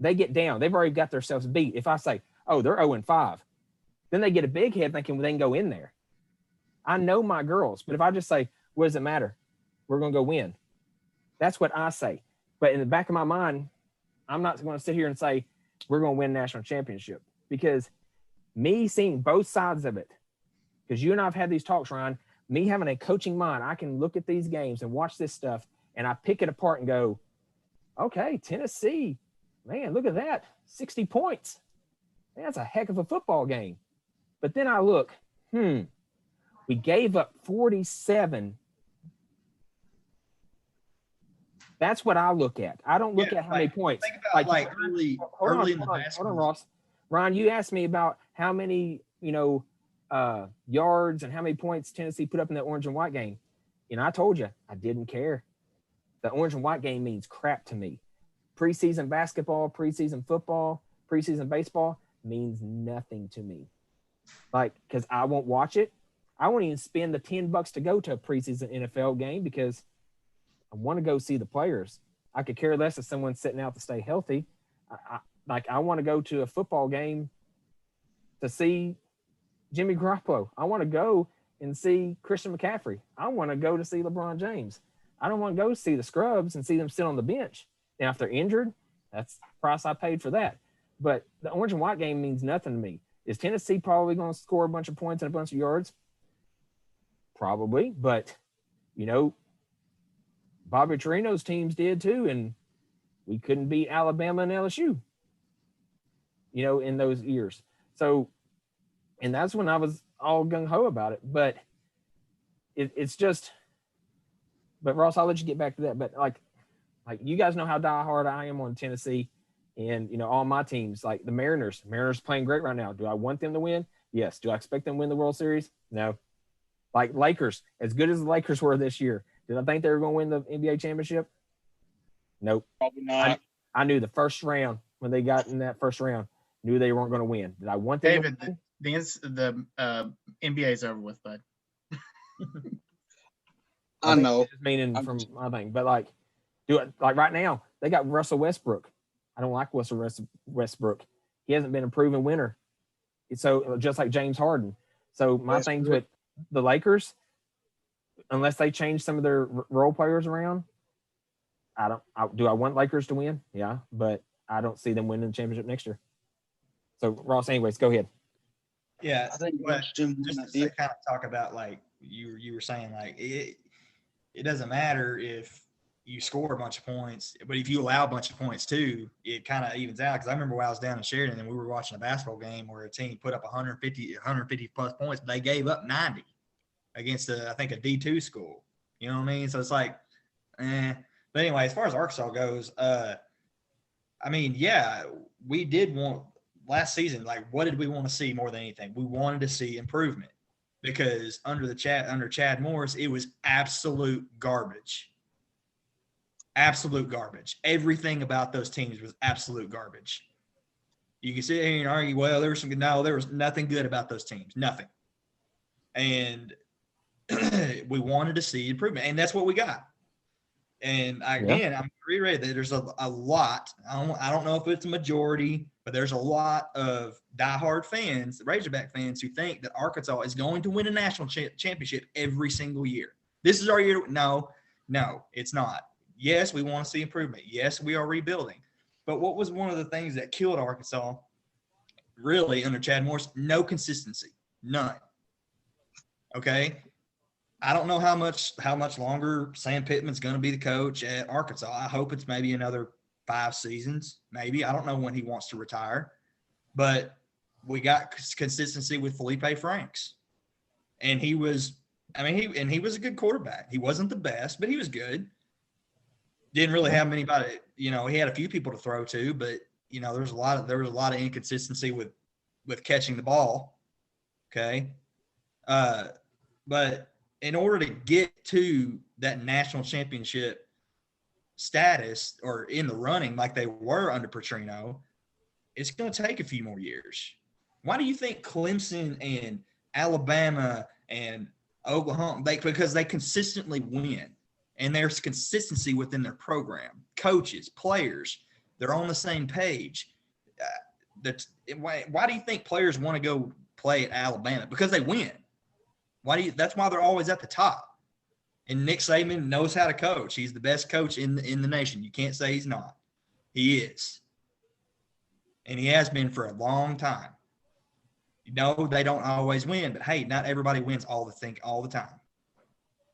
they get down. They've already got themselves beat. If I say, oh, they're 0-5, then they get a big head thinking, well, they can go in there. I know my girls. But if I just say, what does it matter? We're going to go win. That's what I say. But in the back of my mind, I'm not going to sit here and say, we're going to win a national championship. Because me seeing both sides of it, because you and I have had these talks, Ryan, me having a coaching mind, I can look at these games and watch this stuff, and I pick it apart and go, okay, Tennessee, man, look at that, 60 points. Man, that's a heck of a football game. But then I look, we gave up 47. That's what I look at. I don't look at how many points. Think about early in the basketball. Hold on, Ross. Ryan, you asked me about how many, yards and how many points Tennessee put up in that orange and white game. And I told you, I didn't care. The orange and white game means crap to me. Preseason basketball, preseason football, preseason baseball means nothing to me. Because I won't watch it. I won't even spend the $10 to go to a preseason NFL game because I want to go see the players. I could care less if someone's sitting out to stay healthy. I want to go to a football game to see Jimmy Garoppolo. I want to go and see Christian McCaffrey. I want to go to see LeBron James. I don't want to go see the scrubs and see them sit on the bench. Now, if they're injured, that's the price I paid for that. But the orange and white game means nothing to me. Is Tennessee probably going to score a bunch of points and a bunch of yards? Probably. But, Bobby Torino's teams did too. And we couldn't beat Alabama and LSU, in those years. So, and that's when I was all gung ho about it. But it's just, but Ross, I'll let you get back to that. But like you guys know how diehard I am on Tennessee, and all my teams, like the Mariners. Mariners playing great right now. Do I want them to win? Yes. Do I expect them to win the World Series? No. Like Lakers, as good as the Lakers were this year, did I think they were going to win the NBA championship? Nope. Probably not. I knew the first round, when they got in that first round, knew they weren't going to win. Did I want them David, to win? the NBA is over with, bud. I know. Just meaning from my thing, but like right now they got Russell Westbrook. I don't like Russell Westbrook. He hasn't been a proven winner. So just like James Harden. So my things with the Lakers, unless they change some of their role players around, do I want Lakers to win? Yeah, but I don't see them winning the championship next year. So Ross, anyways, go ahead. Yeah, I think just to kind of talk about like you were saying, like it doesn't matter if you score a bunch of points, but if you allow a bunch of points too, it kind of evens out. Because I remember when I was down in Sheridan and we were watching a basketball game where a team put up 150 plus points, but they gave up 90 against I think a D2 school. You know what I mean? So it's like, But anyway, as far as Arkansas goes, I mean, yeah, we did want last season. Like, what did we want to see more than anything? We wanted to see improvement because under Chad Morris, it was absolute garbage. Absolute garbage. Everything about those teams was absolute garbage. You can sit here and argue, well, there was nothing good about those teams. Nothing. And we wanted to see improvement, and that's what we got. And I'm reiterating that there's a lot. I don't know if it's a majority, but there's a lot of diehard fans, Razorback fans, who think that Arkansas is going to win a national championship every single year. This is our year. No, it's not. Yes, we want to see improvement. Yes, we are rebuilding. But what was one of the things that killed Arkansas really under Chad Morris? No consistency. None. Okay? I don't know how much longer Sam Pittman's going to be the coach at Arkansas. I hope it's maybe another 5 seasons, maybe. I don't know when he wants to retire. But we got consistency with Felipe Franks. And he was he was a good quarterback. He wasn't the best, but he was good. Didn't really have anybody, he had a few people to throw to, but there was a lot of inconsistency with catching the ball. Okay. But in order to get to that national championship status or in the running like they were under Petrino, it's going to take a few more years. Why do you think Clemson and Alabama and Oklahoma, because they consistently win? And there's consistency within their program. Coaches, players, they're on the same page. Why do you think players want to go play at Alabama? Because they win. That's why they're always at the top. And Nick Saban knows how to coach. He's the best coach in the nation. You can't say he's not. He is. And he has been for a long time. They don't always win, but hey, not everybody wins all the time.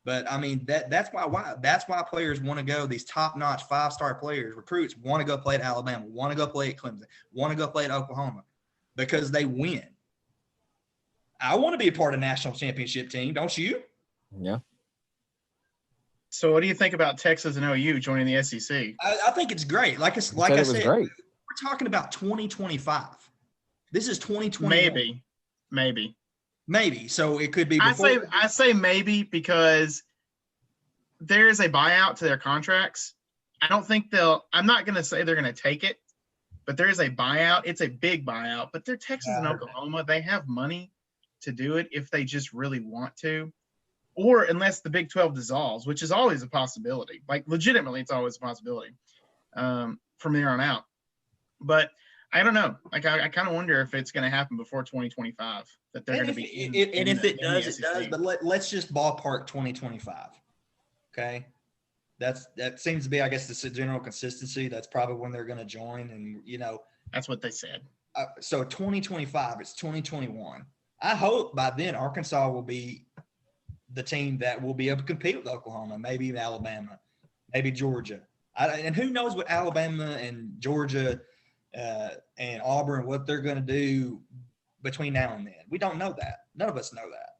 But I mean that's why players want to go. These top-notch 5-star players, recruits want to go play at Alabama, want to go play at Clemson, want to go play at Oklahoma, because they win. I want to be a part of a national championship team, don't you? Yeah. So what do you think about Texas and OU joining the SEC? I think it's great. Like I said, we're talking about 2025. This is 2020. Maybe. So it could be before. I say maybe because there is a buyout to their contracts. I'm not going to say they're going to take it, but there is a buyout. It's a big buyout, but they're Texas and Oklahoma. They have money to do it if they just really want to, or unless the Big 12 dissolves, which is always a possibility. Like legitimately, it's always a possibility from there on out. But I don't know. Like I kind of wonder if it's going to happen before 2025 that they're going to be. If it does, it does. But let's just ballpark 2025. Okay, that seems to be, I guess, the general consistency. That's probably when they're going to join, and that's what they said. So 2025, it's 2021. I hope by then Arkansas will be the team that will be able to compete with Oklahoma, maybe even Alabama, maybe Georgia. And who knows what Alabama and Georgia and Auburn, what they're going to do between now and then. We don't know that. None of us know that.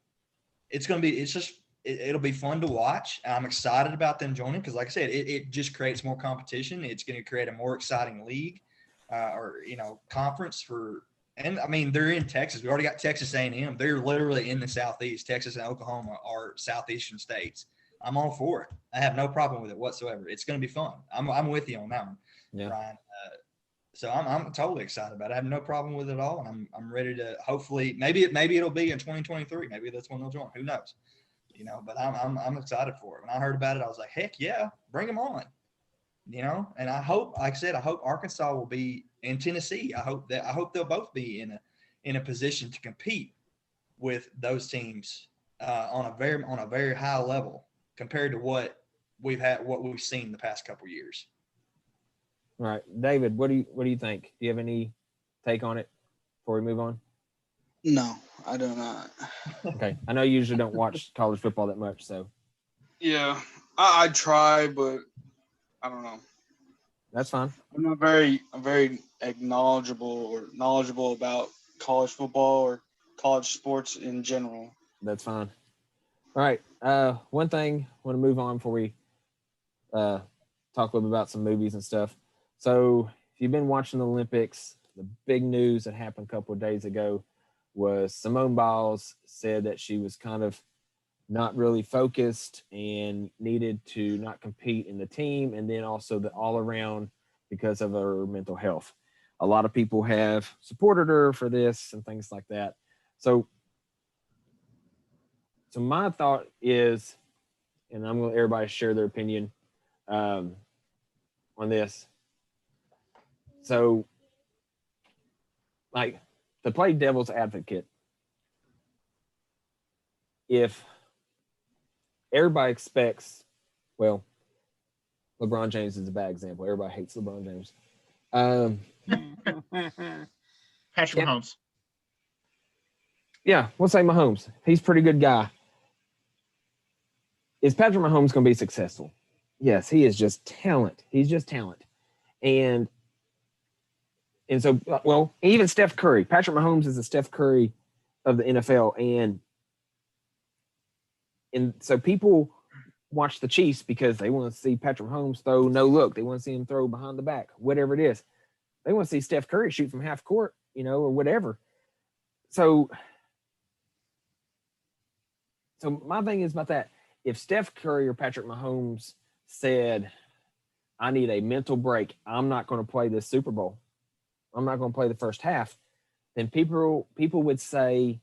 It'll be fun to watch. I'm excited about them joining because, like I said, it just creates more competition. It's going to create a more exciting league conference for. And I mean, they're in Texas. We already got Texas A&M. They're literally in the Southeast. Texas and Oklahoma are southeastern states. I'm all for it. I have no problem with it whatsoever. It's going to be fun. I'm with you on that one, Ryan. So I'm totally excited about it. I have no problem with it at all, and I'm ready to. Hopefully, maybe it'll be in 2023. Maybe that's when they'll join. Who knows? But I'm excited for it. When I heard about it, I was like, heck yeah, bring them on. And I hope, like I said, I hope Arkansas will be in Tennessee. I hope they'll both be in a position to compete with those teams on a very high level compared to what we've seen the past couple of years. All right, David, what do you think? Do you have any take on it before we move on? No, I do not. Okay, I know you usually don't watch college football that much, so. Yeah, I try, but I don't know. That's fine. I'm not very knowledgeable about college football or college sports in general. That's fine. All right. One thing I want to move on before we talk a little bit about some movies and stuff. So if you've been watching the Olympics, the big news that happened a couple of days ago was Simone Biles said that she was kind of not really focused and needed to not compete in the team, and then also the all around because of her mental health. A lot of people have supported her for this and things like that. So my thought is, and I'm going to let everybody share their opinion on this. So, like, to play devil's advocate, if everybody expects, well, LeBron James is a bad example. Everybody hates LeBron James. Patrick Mahomes. Yeah, we'll say Mahomes. He's a pretty good guy. Is Patrick Mahomes going to be successful? Yes, he is just talent. He's just talent. And so, well, even Steph Curry. Patrick Mahomes is the Steph Curry of the NFL. And so people watch the Chiefs because they want to see Patrick Mahomes throw no look. They want to see him throw behind the back, whatever it is. They want to see Steph Curry shoot from half court, or whatever. So my thing is about that. If Steph Curry or Patrick Mahomes said, I need a mental break, I'm not going to play this Super Bowl, I'm not going to play the first half, then people would say,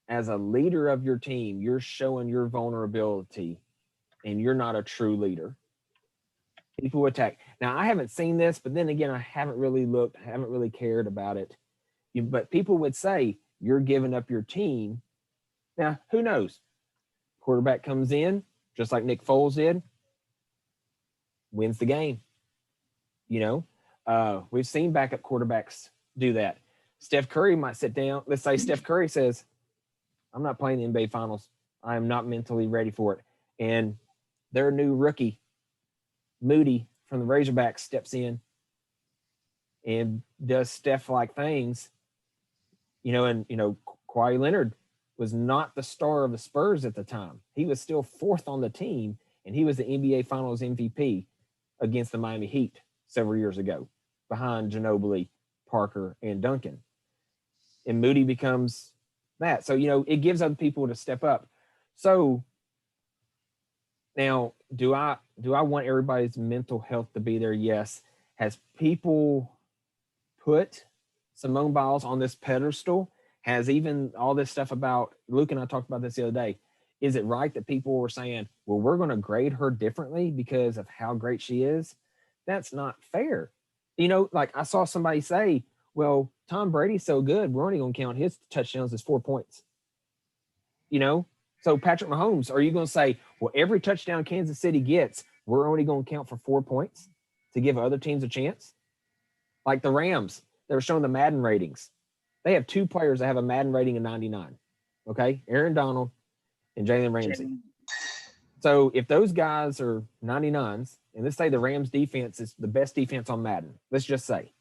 as a leader of your team, you're showing your vulnerability and you're not a true leader. People attack. Now, I haven't seen this, but then again, I haven't really looked, I haven't really cared about it. But people would say, you're giving up your team. Now, who knows? Quarterback comes in, just like Nick Foles did, wins the game. We've seen backup quarterbacks do that. Steph Curry might sit down. Let's say Steph Curry says, I'm not playing the NBA Finals. I am not mentally ready for it. And their new rookie, Moody from the Razorbacks, steps in and does Steph-like things. Kawhi Leonard was not the star of the Spurs at the time. He was still fourth on the team, and he was the NBA Finals MVP against the Miami Heat several years ago, behind Ginobili, Parker, and Duncan. And Moody becomes that. So, it gives other people to step up. So now, do I want everybody's mental health to be there? Yes. Has people put Simone Biles on this pedestal? Has even all this stuff about, Luke and I talked about this the other day. Is it right that people were saying, well, we're going to grade her differently because of how great she is? That's not fair. Like I saw somebody say, well, Tom Brady's so good, we're only going to count his touchdowns as 4 points. So Patrick Mahomes, are you going to say, well, every touchdown Kansas City gets, we're only going to count for 4 points to give other teams a chance? Like the Rams, they were showing the Madden ratings. They have two players that have a Madden rating of 99. Okay, Aaron Donald and Jalen Ramsey. So if those guys are 99s, and let's say the Rams defense is the best defense on Madden, let's just say.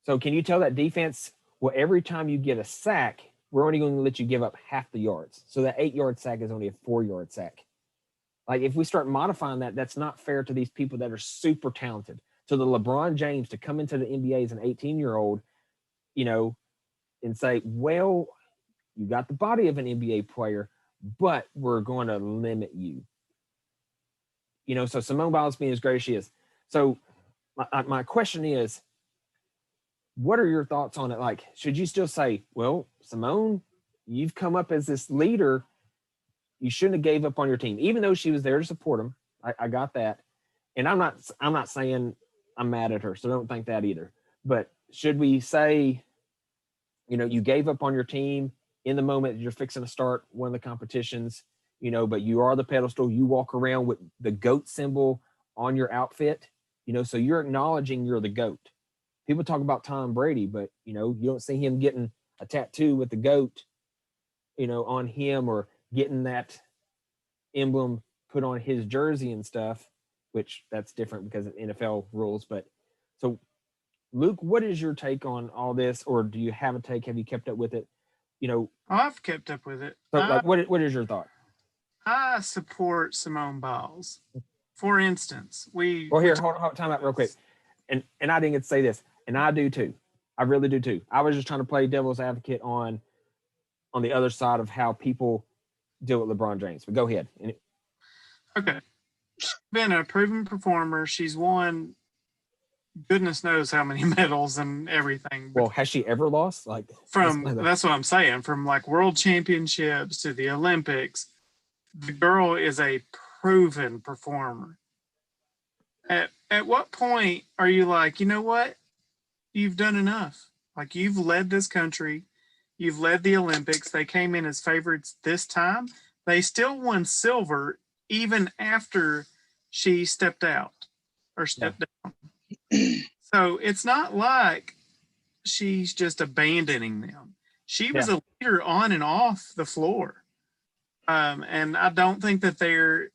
So can you tell that defense, well, every time you get a sack, we're only going to let you give up half the yards. So that 8-yard sack is only a 4-yard sack. Like if we start modifying that, that's not fair to these people that are super talented. So the LeBron James to come into the NBA as an 18-year-old, you know, and say, well, you got the body of an NBA player, but we're going to limit you. You know, so Simone Biles being as great as she is. So my question is, what are your thoughts on it? Like, should you still say, well, Simone, you've come up as this leader. You shouldn't have gave up on your team, even though she was there to support him. I got that. And I'm not saying I'm mad at her, so don't think that either. But should we say, you know, you gave up on your team in the moment you're fixing to start one of the competitions, you know, but you are the pedestal. You walk around with the GOAT symbol on your outfit, you know, so you're acknowledging you're the GOAT. People talk about Tom Brady, but, you know, you don't see him getting a tattoo with the GOAT, you know, on him, or getting that emblem put on his jersey and stuff, which that's different because of NFL rules. But so, Luke, what is your take on all this, or do you have a take? Have you kept up with it? You know, I've kept up with it. So, like, what is your thought? I support Simone Biles. For instance, hold on, time out real quick. And I didn't get to say this, and I do too. I really do too. I was just trying to play devil's advocate on the other side of how people deal with LeBron James. But go ahead. Okay. She's been a proven performer. She's won goodness knows how many medals and everything. Well, has she ever lost? Like, that's what I'm saying. From like world championships to the Olympics, the girl is a proven performer. At what point are you like, you know what? You've done enough. Like, you've led this country. You've led the Olympics. They came in as favorites this time. They still won silver even after she stepped out or stepped down. So it's not like she's just abandoning them. She was a leader on and off the floor. And I don't think that they're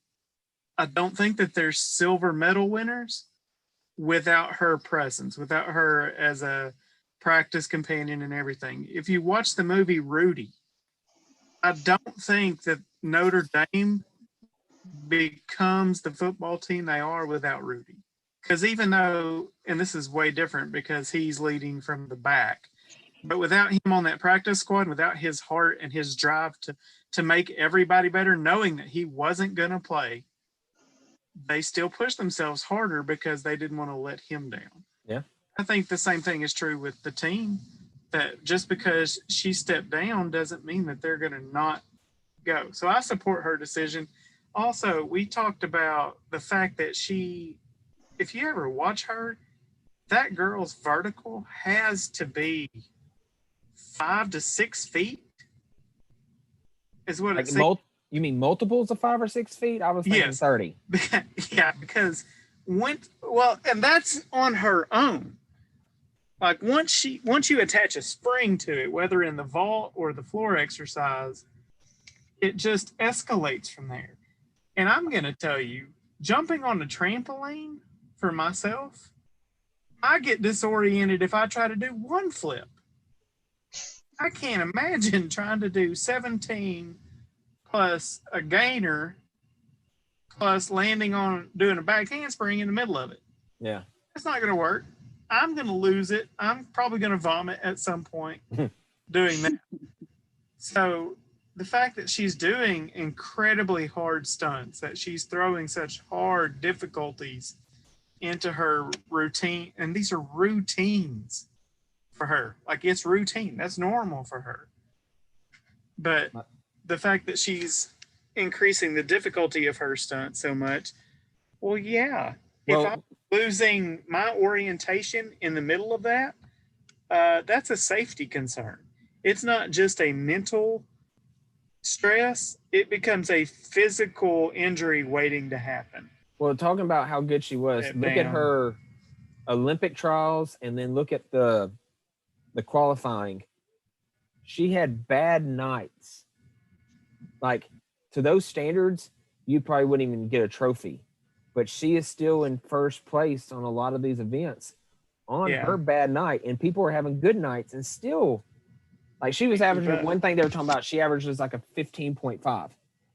silver medal winners without her presence, without her as a practice companion and everything. If you watch the movie Rudy, I don't think that Notre Dame becomes the football team they are without Rudy. Because even though, and this is way different because he's leading from the back, but without him on that practice squad, without his heart and his drive to make everybody better, knowing that he wasn't going to play, they still pushed themselves harder because they didn't want to let him down. Yeah. I think the same thing is true with the team, that just because she stepped down doesn't mean that they're going to not go. So I support her decision. Also, we talked about the fact that if you ever watch her, that girl's vertical has to be 5 to 6 feet. Is what like it's. You mean multiples of 5 or 6 feet? I was thinking 30. Yeah, because and that's on her own. Like once you attach a spring to it, whether in the vault or the floor exercise, it just escalates from there. And I'm going to tell you, jumping on the trampoline for myself, I get disoriented if I try to do one flip. I can't imagine trying to do 17 plus a gainer plus landing on doing a back handspring in the middle of it. Yeah. It's not going to work. I'm going to lose it. I'm probably going to vomit at some point doing that. So the fact that she's doing incredibly hard stunts, that she's throwing such hard difficulties into her routine, and these are routines for her. Like, it's routine. That's normal for her. But the fact that she's increasing the difficulty of her stunt so much, well, yeah. If I'm losing my orientation in the middle of that, that's a safety concern. It's not just a mental stress. It becomes a physical injury waiting to happen. Well, talking about how good she was, look at her Olympic trials and then look at the qualifying. She had bad nights. Like, to those standards, you probably wouldn't even get a trophy. But she is still in first place on a lot of these events on her bad night, and people are having good nights and still, like, she was averaging, one thing they were talking about, she averages like a 15.5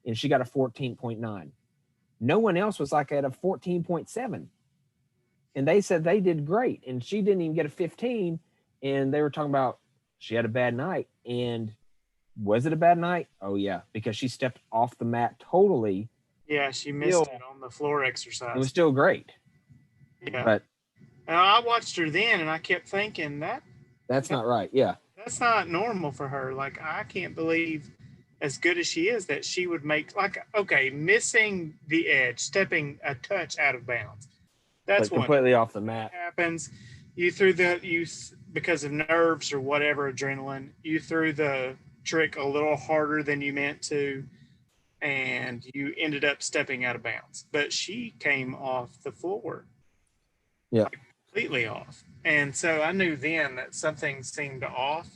and she got a 14.9. No one else was like at a 14.7. And they said they did great. And she didn't even get a 15. And they were talking about she had a bad night. And was it a bad night? Oh, yeah, because she stepped off the mat totally. Yeah, she missed it on the floor exercise. It was still great. Yeah. But I watched her then, and I kept thinking that's not right. Yeah. That's not normal for her. Like, I can't believe, as good as she is, that she would make, like, okay, missing the edge, stepping a touch out of bounds. That's like completely off the mat. Happens. Because of nerves or whatever, adrenaline, you threw the trick a little harder than you meant to, and you ended up stepping out of bounds. But she came off the floor. Yeah. Like, completely off. And so I knew then that something seemed off.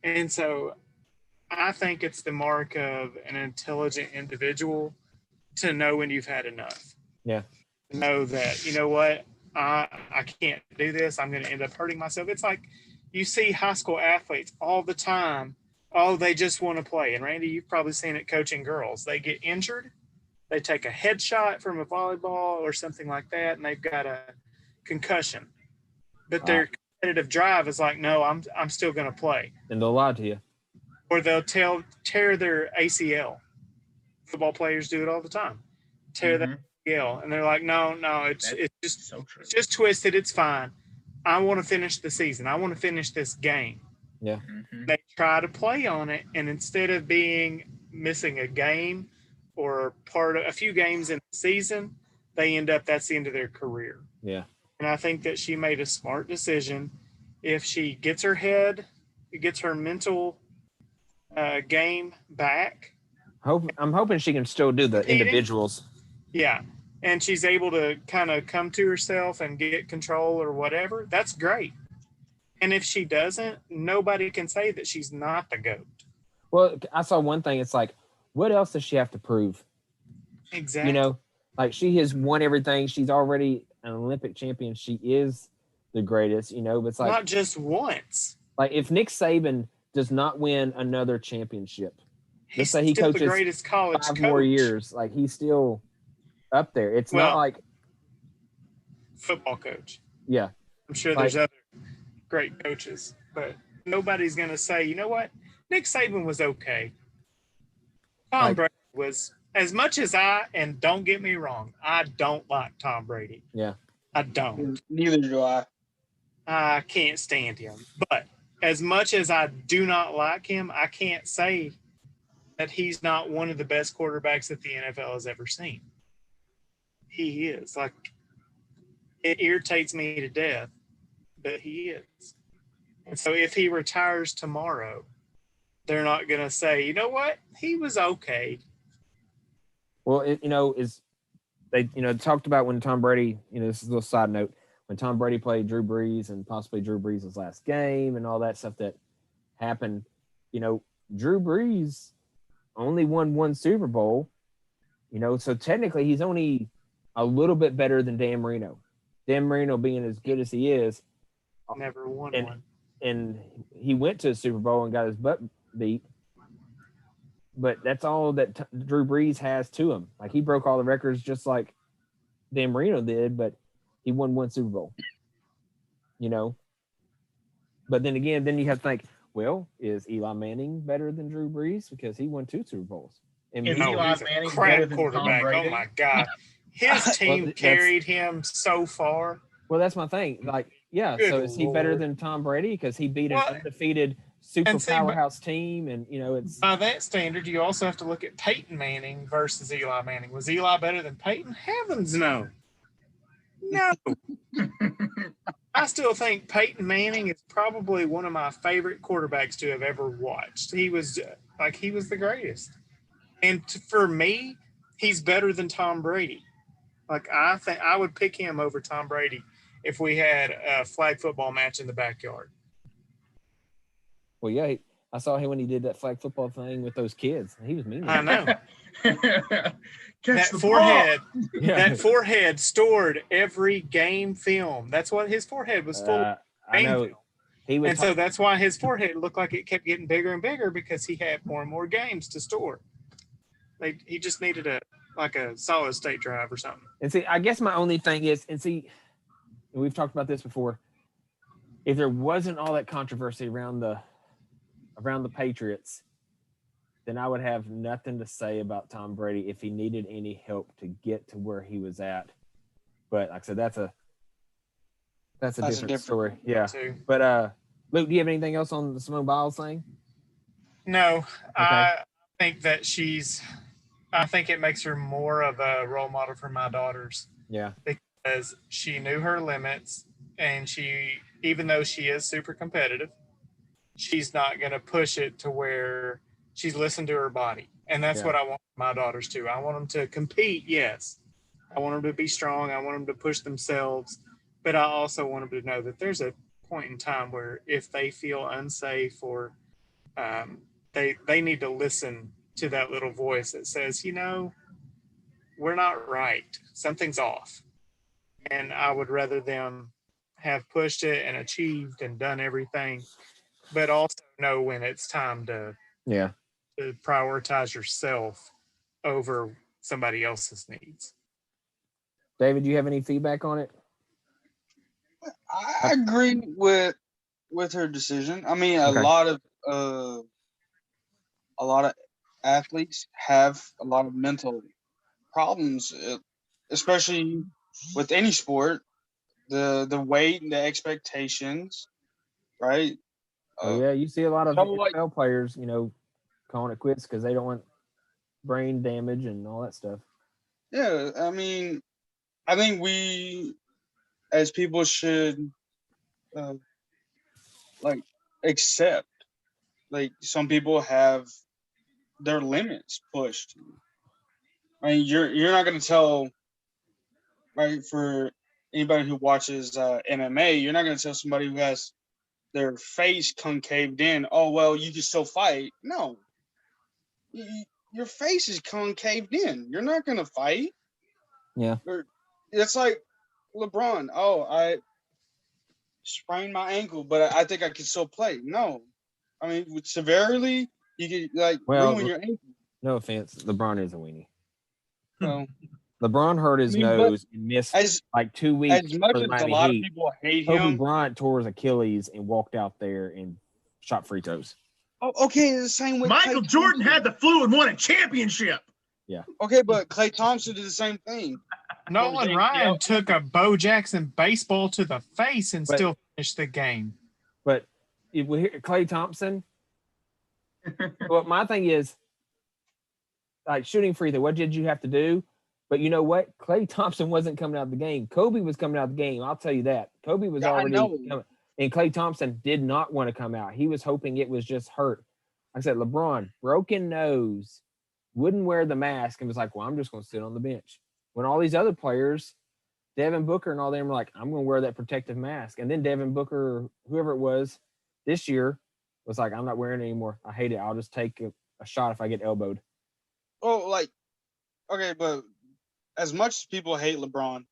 And so I think it's the mark of an intelligent individual to know when you've had enough. Yeah. To know that, you know what, I can't do this. I'm going to end up hurting myself. It's like you see high school athletes all the time. Oh, they just want to play. And Randy, you've probably seen it coaching girls. They get injured. They take a headshot from a volleyball or something like that, and they've got a concussion. But their competitive drive is like, no, I'm still going to play. And they'll lie to you. Or they'll tear their ACL. Football players do it all the time. Tear their ACL, and they're like, no, it's just twisted. It's fine. I want to finish the season. I want to finish this game. Yeah. They try to play on it, and instead of missing a game or part of a few games in the season, they end up, that's the end of their career. Yeah. And I think that she made a smart decision. If she gets her mental game back. I'm hoping she can still do the individuals. Yeah. And she's able to kind of come to herself and get control or whatever. That's great. And if she doesn't, nobody can say that she's not the GOAT. Well, I saw one thing. It's like, what else does she have to prove? Exactly. You know, like, she has won everything. She's already an Olympic champion. She is the greatest, you know, but it's like, not just once. Like, if Nick Saban does not win another championship, he's let's say he still coaches the greatest college 5 coach. more years, like, he's still up there. It's not like football coach. Yeah. I'm sure there's other great coaches, but nobody's going to say, you know what? Nick Saban was okay. Tom Brady was, as much as and don't get me wrong, I don't like Tom Brady. Yeah. I don't. Neither do I. I can't stand him. But as much as I do not like him, I can't say that he's not one of the best quarterbacks that the NFL has ever seen. He is. Like, it irritates me to death, but he is. And so if he retires tomorrow, they're not going to say, you know what? He was okay. Well, they talked about when Tom Brady, this is a little side note, when Tom Brady played Drew Brees and possibly Drew Brees' last game and all that stuff that happened, Drew Brees only won 1 Super Bowl, so technically he's only a little bit better than Dan Marino. Dan Marino being as good as he is. Never won one. And he went to a Super Bowl and got his butt beat. But that's all that Drew Brees has to him. Like, he broke all the records just like Dan Marino did, but he won 1 Super Bowl. But then again, you have to think, well, is Eli Manning better than Drew Brees? Because he won 2 Super Bowls. And Eli Manning better than quarterback. Tom Brady? Oh, my God. His team carried him so far. Well, that's my thing. Like, yeah, good so is he better than Tom Brady? Because he beat an undefeated super powerhouse team, and it's by that standard. You also have to look at Peyton Manning versus Eli Manning. Was Eli better than Peyton? Heavens no. I still think Peyton Manning is probably one of my favorite quarterbacks to have ever watched. He was the greatest, and for me, he's better than Tom Brady. Like, I think I would pick him over Tom Brady if we had a flag football match in the backyard. Well, yeah, I saw him when he did that flag football thing with those kids. He was mean. I know. Catch That the forehead, Yeah. that forehead stored every game film. That's what his forehead was full of. I know. Film. He would And so that's why his forehead looked like it kept getting bigger and bigger because he had more and more games to store. Like he just needed a solid state drive or something. And see, I guess my only thing is, and we've talked about this before. If there wasn't all that controversy around the Patriots, then I would have nothing to say about Tom Brady if he needed any help to get to where he was at. But like I said, that's a different story. Yeah. Too. But Luke, do you have anything else on the Simone Biles thing? No, Okay. I think that I think it makes her more of a role model for my daughters. Yeah. Because she knew her limits, and even though she is super competitive, she's not going to push it to where she's listened to her body. And that's what I want my daughters to. I want them to compete, yes. I want them to be strong. I want them to push themselves. But I also want them to know that there's a point in time where if they feel unsafe or they need to listen to that little voice that says, we're not right. Something's off. And I would rather them have pushed it and achieved and done everything, but also know when it's time to prioritize yourself over somebody else's needs. David, do you have any feedback on it? I agree with her decision. I mean, a lot of athletes have a lot of mental problems, especially with any sport. The weight and the expectations, right? You see a lot of NFL players, calling it quits because they don't want brain damage and all that stuff. Yeah, I mean, I think we as people should accept, like, some people have their limits pushed. I mean, you're not going to tell, right, for anybody who watches MMA, you're not going to tell somebody who has their face concaved in, oh, well, you can still fight. No. Your face is concaved in. You're not going to fight. Yeah. It's like LeBron. Oh, I sprained my ankle, but I think I can still play. No. I mean, with severely, you could ruin your ankle. No offense, LeBron is a weenie. So, LeBron hurt his nose and missed 2 weeks. As much as a lot of people hate him, Kobe Bryant tore his Achilles and walked out there and shot free throws. Oh, okay, the same way. Michael Jordan had the flu and won a championship. Yeah. Okay, but Klay Thompson did the same thing. Nolan Ryan took a Bo Jackson baseball to the face and still finished the game. But if we hear Klay Thompson, well, my thing is, like, shooting free throw, what did you have to do? But you know what? Klay Thompson wasn't coming out of the game. Kobe was coming out of the game. I'll tell you that. Kobe was already coming. And Klay Thompson did not want to come out. He was hoping it was just hurt. Like I said, LeBron, broken nose, wouldn't wear the mask and was like, well, I'm just going to sit on the bench. When all these other players, Devin Booker and all them were like, I'm going to wear that protective mask. And then Devin Booker, whoever it was this year, was like, I'm not wearing it anymore. I hate it. I'll just take a shot if I get elbowed. Oh, okay, but as much as people hate LeBron,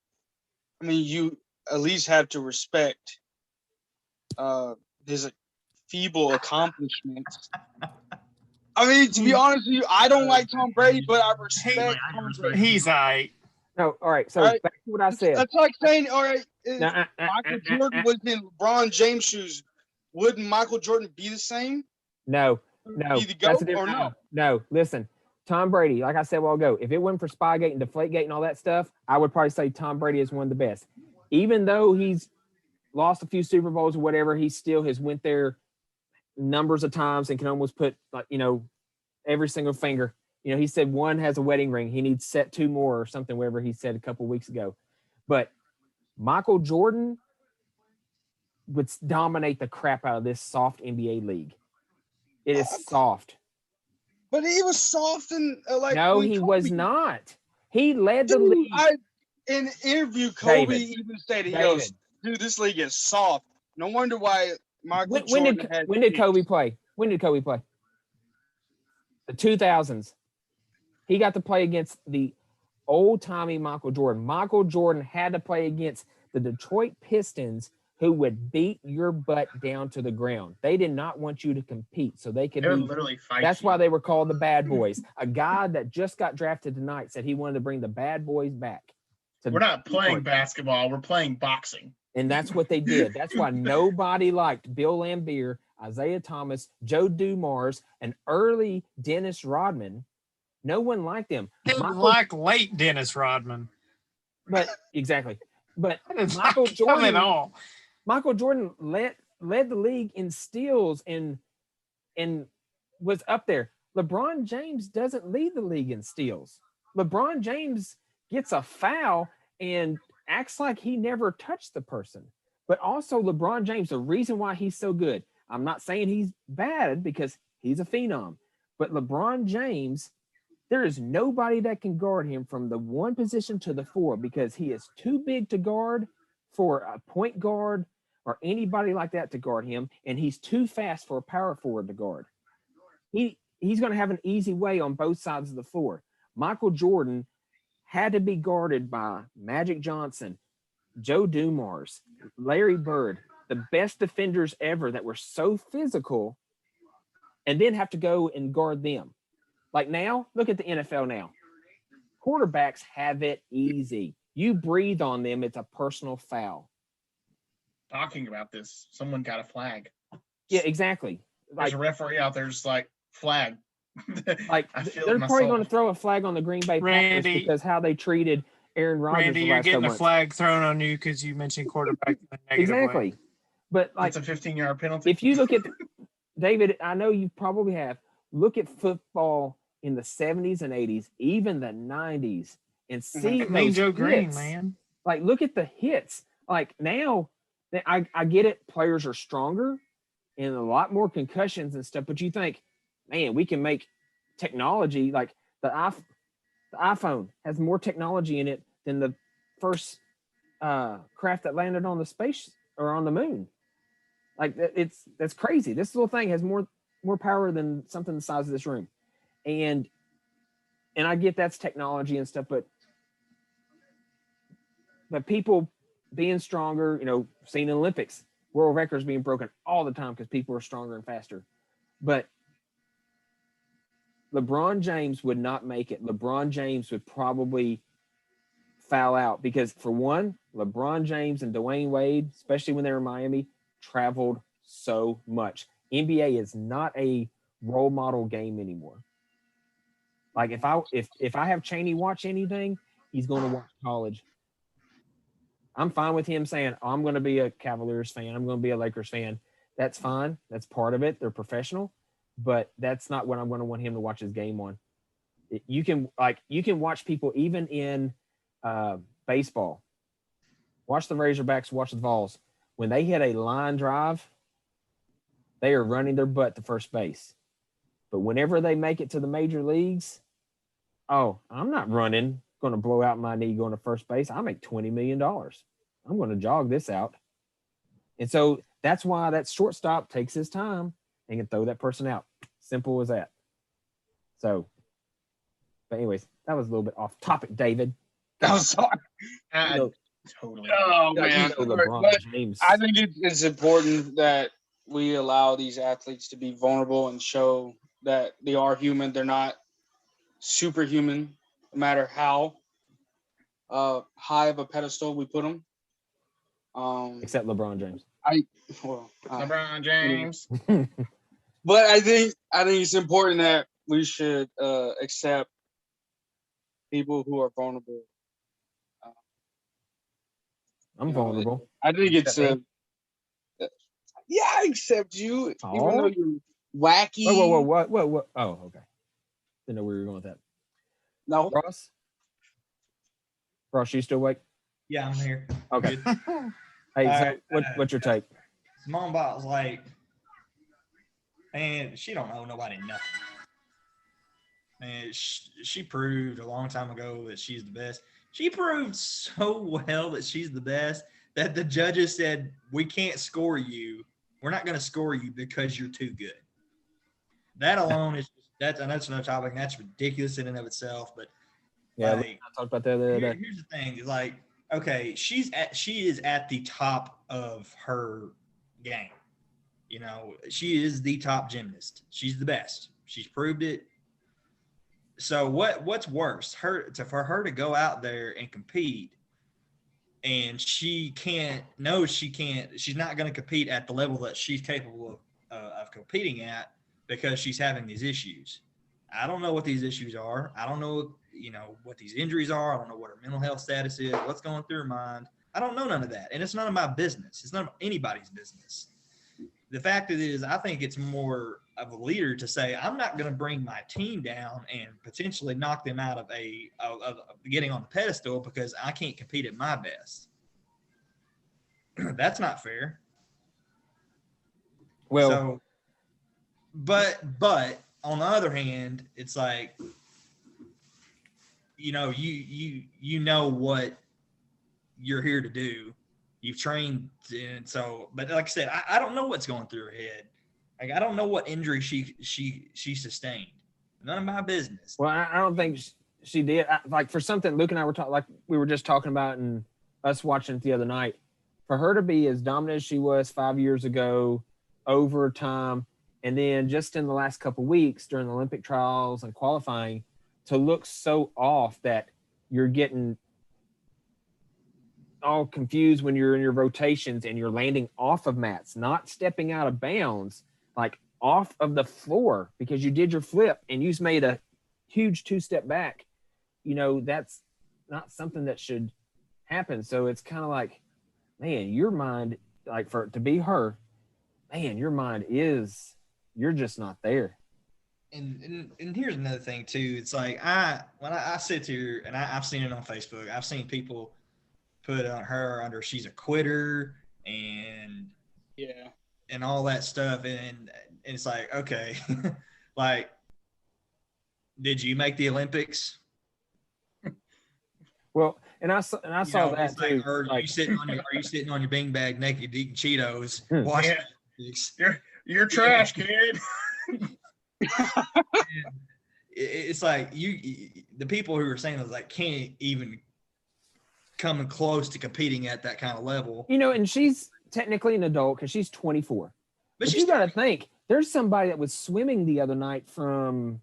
I mean, you at least have to respect his feeble accomplishments. I mean, to be honest with you, I don't like Tom Brady, but I respect Tom Brady. He's all right. No, all right. So back to what I said. That's like saying, all right, if Michael Jordan was in LeBron James' shoes, wouldn't Michael Jordan be the same? No. Be the GOAT or no? No, listen. Tom Brady, like I said a while ago, if it wasn't for Spygate and Deflategate and all that stuff, I would probably say Tom Brady is one of the best. Even though he's lost a few Super Bowls or whatever, he still has went there numbers of times and can almost put, every single finger. He said one has a wedding ring. He needs set 2 more or something, whatever he said a couple of weeks ago. But Michael Jordan would dominate the crap out of this soft NBA league. It is soft. But he was soft and no, he was not. He led the league. In an interview, Kobe even said, he goes, dude, this league is soft. No wonder why Michael Jordan when did Kobe play? When did Kobe play? The 2000s. He got to play against the old-timey Michael Jordan. Michael Jordan had to play against the Detroit Pistons, who would beat your butt down to the ground. They did not want you to compete, so they could They would be. literally fight. That's you. why they were called the Bad Boys. A guy that just got drafted tonight said he wanted to bring the Bad Boys back. We're not playing basketball. We're playing boxing. And that's what they did. That's why nobody liked Bill Laimbeer, Isaiah Thomas, Joe Dumars, and early Dennis Rodman. No one liked them. Didn't like late Dennis Rodman. But exactly. But It's Michael not coming Jordan, on. Michael Jordan led the league in steals and was up there. LeBron James doesn't lead the league in steals. LeBron James gets a foul and acts like he never touched the person. But also LeBron James, the reason why he's so good, I'm not saying he's bad because he's a phenom, but LeBron James, there is nobody that can guard him from the one position to the four because he is too big to guard for a point guard or anybody like that to guard him, and he's too fast for a power forward to guard. He's going to have an easy way on both sides of the floor. Michael Jordan had to be guarded by Magic Johnson, Joe Dumars, Larry Bird, the best defenders ever that were so physical, and then have to go and guard them. Like now, look at the NFL now. Quarterbacks have it easy. You breathe on them, it's a personal foul. Talking about this, someone got a flag. Yeah, exactly. There's a referee out there just like, flag. Like they're probably going to throw a flag on the Green Bay Packers because how they treated Aaron Rodgers. Randy, you're getting a flag thrown on you because you mentioned quarterback in a negative exactly. way. But like, it's a 15-yard penalty. If you look at David, I know you probably have. Look at football in the 70s and 80s, even the 90s, and see those Joe hits. Green, man. Like, look at the hits. Like now, I get it. Players are stronger and a lot more concussions and stuff. But you think, man, we can make technology like the iPhone has more technology in it than the first craft that landed on the space or on the moon. Like that's crazy. This little thing has more power than something the size of this room. And I get that's technology and stuff, but people being stronger, seeing Olympics, world records being broken all the time because people are stronger and faster. But LeBron James would not make it. LeBron James would probably foul out because, for one, LeBron James and Dwayne Wade, especially when they were in Miami, traveled so much. NBA is not a role model game anymore. Like if I have Chaney watch anything, he's going to watch college. I'm fine with him saying, I'm going to be a Cavaliers fan. I'm going to be a Lakers fan. That's fine. That's part of it. They're professional, but that's not what I'm going to want him to watch his game on. You can watch people even in baseball. Watch the Razorbacks, watch the Vols. When they hit a line drive, they are running their butt to first base. But whenever they make it to the major leagues, I'm not running, going to blow out my knee going to first base. I make $20 million. I'm going to jog this out. And so that's why that shortstop takes his time and can throw that person out. Simple as that. So, but anyways, that was a little bit off topic, David. I'm sorry. Totally. Oh, man. LeBron James. I think it's important that we allow these athletes to be vulnerable and show that they are human. They're not superhuman, no matter how high of a pedestal we put them. Except LeBron James. LeBron James. But I think it's important that we should accept people who are vulnerable. I'm vulnerable. I think it's yeah, I accept you, even though you're wacky. Whoa, what? Oh, okay. Didn't know where you were going with that. No. Ross, you still awake? Yeah, I'm here. Okay. Hey, so what's your take? Simone Biles, man, she don't owe nobody nothing. Man, she proved a long time ago that she's the best. She proved so well that she's the best that the judges said, we can't score you. We're not going to score you because you're too good. that alone is that's another topic. And that's ridiculous in and of itself. But Yeah, like, I talked about that the other day. here's the thing: like, okay, she is at the top of her game. You know, she is the top gymnast. She's the best. She's proved it. So what's worse, for her to go out there and compete, and she's not going to compete at the level that she's capable of competing at because she's having these issues. I don't know what these issues are. I don't know, what these injuries are. I don't know what her mental health status is, what's going through her mind. I don't know none of that. And it's none of my business. It's none of anybody's business. The fact is, I think it's more of a leader to say, I'm not going to bring my team down and potentially knock them out of getting on the pedestal because I can't compete at my best. That's not fair. Well, so, but on the other hand, it's like, you know what you're here to do. You've trained, and so, but like I said, I don't know what's going through her head. Like, I don't know what injury she sustained. None of my business. Well, I don't think she did. Like, for something Luke and I were talking, like we were just talking about, and us watching it the other night. For her to be as dominant as she was 5 years ago, over time, and then just in the last couple of weeks during the Olympic trials and qualifying, to look so off that you're getting all confused when you're in your rotations and you're landing off of mats, not stepping out of bounds, like off of the floor because you did your flip and you just made a huge 2-step back. That's not something that should happen. So it's kind of like, man, your mind, like to be her, man, your mind is, you're just not there. And here's another thing too. It's like when I sit here and I've seen it on Facebook. I've seen people put on her under she's a quitter and all that stuff, and it's like, okay, like, did you make the Olympics? Well, and I saw that too. Like, are you sitting on your beanbag naked eating Cheetos? Watching Olympics? You're trash, kid. It's like the people who are saying this, like, can't even come close to competing at that kind of level. And she's technically an adult because she's 24. But you got to think, there's somebody that was swimming the other night from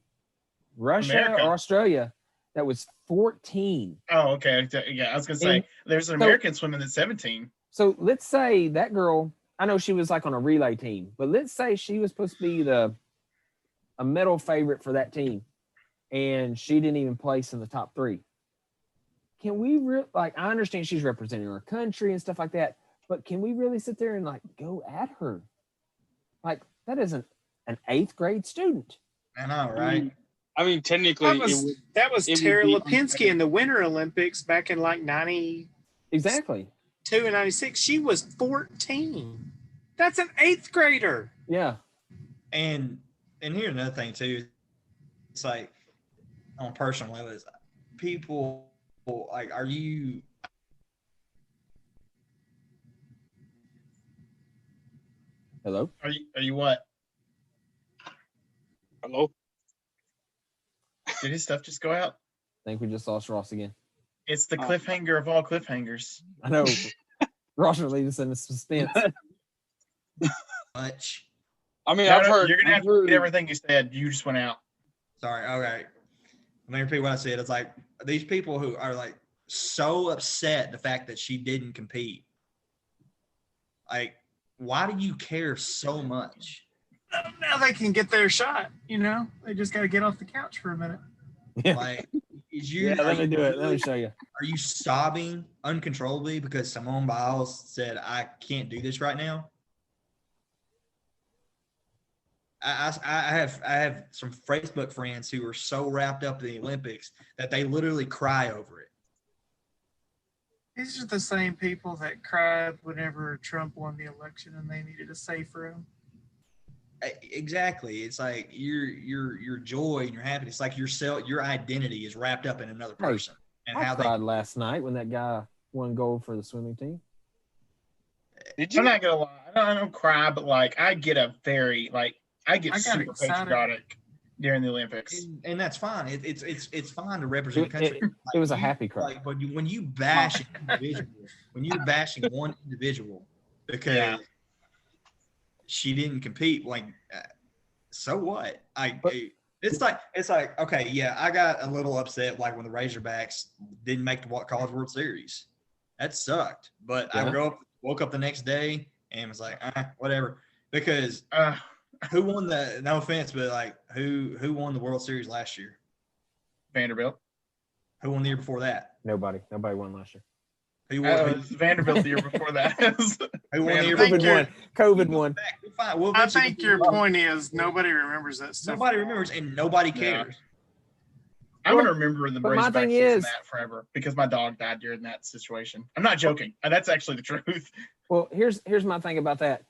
Russia or Australia that was 14. Oh, okay. Yeah, I was going to say, there's an American swimming that's 17. So let's say that girl, I know she was like on a relay team, but let's say she was supposed to be a medal favorite for that team, and she didn't even place in the top 3. Can we I understand she's representing our country and stuff like that, but can we really sit there and like go at her? Like, that isn't an 8th grade student. I know, right? I mean, technically, that was Tara Lipinski in the Winter Olympics back in like 90. Exactly. 2 and 96. She was 14. That's an 8th grader. Yeah. And here's another thing too. It's like, on a personal level, is people like, are you? Hello? Are you what? Hello? Did his stuff just go out? I think we just lost Ross again. It's the cliffhanger of all cliffhangers. I know. Ross will leave us in suspense. Much. I mean, No, I've heard. You're going to have to repeat everything you said. You just went out. Sorry. Okay. Let me repeat what I said. It's like, these people who are like so upset the fact that she didn't compete. Like, why do you care so much? Now they can get their shot. They just got to get off the couch for a minute. Yeah. Like, let me do it. Let me show you. Are you sobbing uncontrollably because Simone Biles said, I can't do this right now? I have some Facebook friends who are so wrapped up in the Olympics that they literally cry over it. These are the same people that cried whenever Trump won the election and they needed a safe room. Exactly. It's like your joy and your happiness, like your identity is wrapped up in another person. And I cried last night when that guy won gold for the swimming team. Did you? I'm not gonna lie. I don't cry, but like, I get a very, like, I get I got super excited. patriotic during the Olympics. And that's fine. It's fine to represent the country. It was a happy cry. Like, but when you bash an individual, when you're bashing one individual because Yeah. she didn't compete, like, so what? It's like okay, yeah, I got a little upset like when the Razorbacks didn't make the College World Series. That sucked. But Yeah. I woke up the next day and was like, whatever. Because who won the? No offense, but like who won the World Series last year? Vanderbilt. Who won the year before that? Nobody won last year. Who won? Vanderbilt the year before that. Who won the year think before? you're- COVID won. I think your point is nobody remembers that stuff. Nobody remembers, and nobody Yeah. cares. I'm gonna remember the but my Razorbacks thing using is- that forever because my dog died during that situation. I'm not joking. That's actually the truth. Well, here's my thing about that.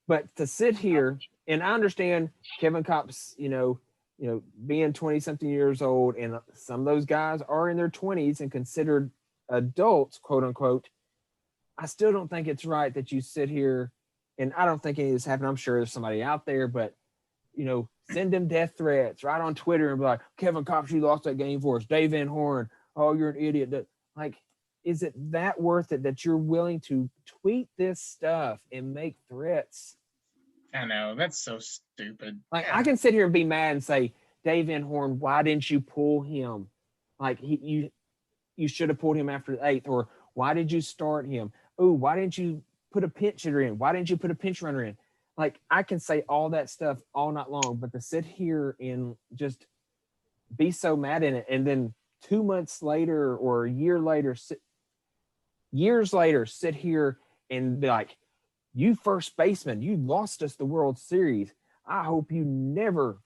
But to sit here, and I understand Kevin Kopp's, being 20-something years old, and some of those guys are in their 20s and considered adults, quote unquote. I still don't think it's right that you sit here, and I don't think any of this happened. I'm sure there's somebody out there, but send them death threats right on Twitter and be like, Kevin Kopp, you lost that game for us. Dave Van Horn, oh, you're an idiot. Like, is it that worth it that you're willing to tweet this stuff and make threats? I know, that's so stupid. Like, I can sit here and be mad and say, Dave Van Horn, why didn't you pull him? Like, you should have pulled him after the 8th. Or why did you start him? Oh, why didn't you put a pinch hitter in? Why didn't you put a pinch runner in? Like, I can say all that stuff all night long, but to sit here and just be so mad in it, and then 2 months later or a year later, years later, sit here and be like, you first baseman, you lost us the World Series. I hope you never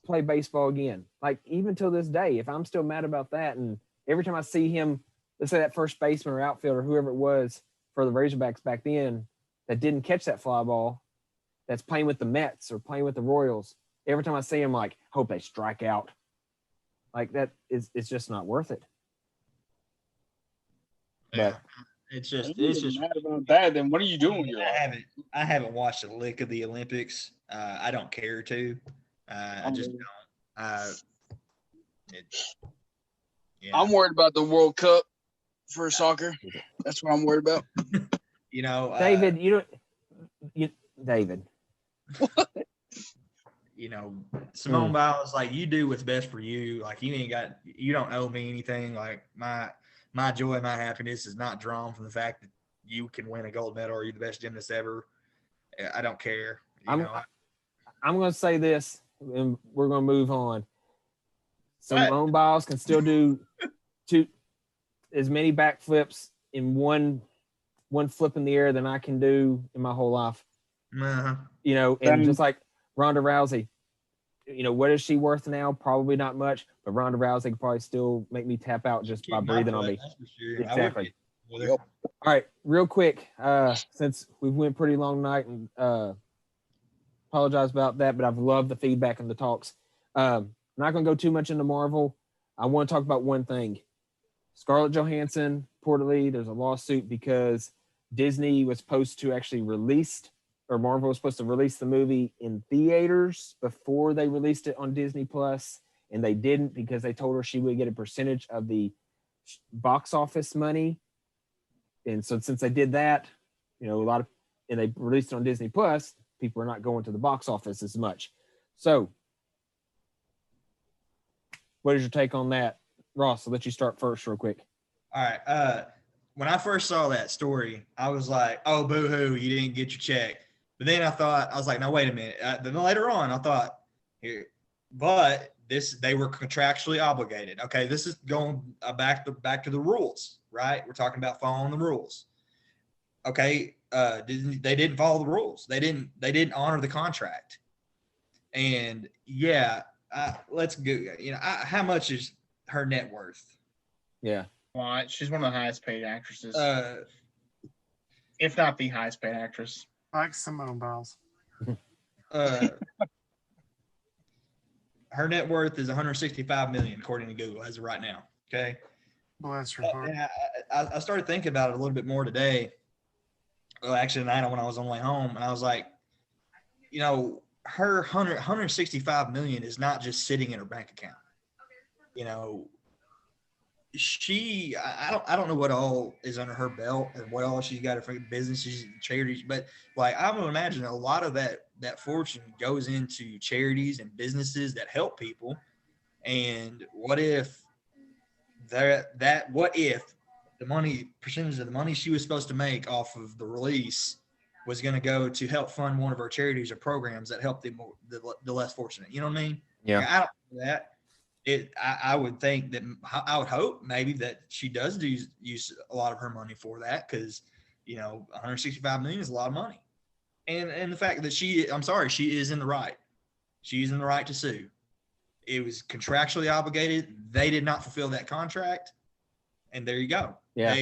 play baseball again. Like, even till this day, if I'm still mad about that, and every time I see him, let's say that first baseman or outfielder, whoever it was for the Razorbacks back then, that didn't catch that fly ball, that's playing with the Mets or playing with the Royals, every time I see him, like, hope they strike out. Like, it's just not worth it. Yeah. It's just mad about that. Then what are you doing with your life? I haven't watched a lick of the Olympics. I don't care to. I just don't. I'm worried about the World Cup for soccer. That's what I'm worried about. David, David. Simone Biles, like, you do what's best for you. Like, you don't owe me anything. Like, my joy, my happiness is not drawn from the fact that you can win a gold medal or you're the best gymnast ever. I don't care. I'm going to say this, and we're going to move on. Simone Biles can still do as many backflips in one flip in the air than I can do in my whole life. Uh-huh. And just like Ronda Rousey, what is she worth now? Probably not much, but Ronda Rousey could probably still make me tap out just by breathing on me. That's for sure. Exactly. Yep. All right, real quick, since we went pretty long night, and apologize about that, but I've loved the feedback and the talks. I'm not going to go too much into Marvel. I want to talk about one thing. Scarlett Johansson, reportedly, there's a lawsuit because Disney was supposed to actually Marvel was supposed to release the movie in theaters before they released it on Disney Plus, and they didn't because they told her she would get a percentage of the box office money. And so since they did that, and they released it on Disney Plus, people are not going to the box office as much. So what is your take on that? Ross, I'll let you start first real quick. All right. When I first saw that story, I was like, oh, boo-hoo, you didn't get your check. But then I was like, no, wait a minute. Then later on, I thought, but they were contractually obligated. Okay, this is going back to the rules, right? We're talking about following the rules. Okay, they didn't follow the rules. They didn't honor the contract. And let's go. How much is her net worth? Yeah. Well, she's one of the highest paid actresses, if not the highest paid actress. Like Simone Biles. Her net worth is $165 million, according to Google, as of right now. Okay. Bless her heart. I started thinking about it a little bit more today. Well, actually, tonight when I was on the way home, and I was like, her 165 million is not just sitting in her bank account. You know, I don't know what all is under her belt and what all she's got for businesses and charities, but like I would imagine a lot of that fortune goes into charities and businesses that help people. And what if what if the percentage of the money she was supposed to make off of the release was going to go to help fund one of our charities or programs that help the less fortunate? You know what I mean? Yeah. Like, I don't know that. I would think that I would hope maybe that she does use a lot of her money for that, because 165 million is a lot of money, and the fact that she is in the right. She's in the right to sue. It was contractually obligated. They did not fulfill that contract, and there you go. Yeah.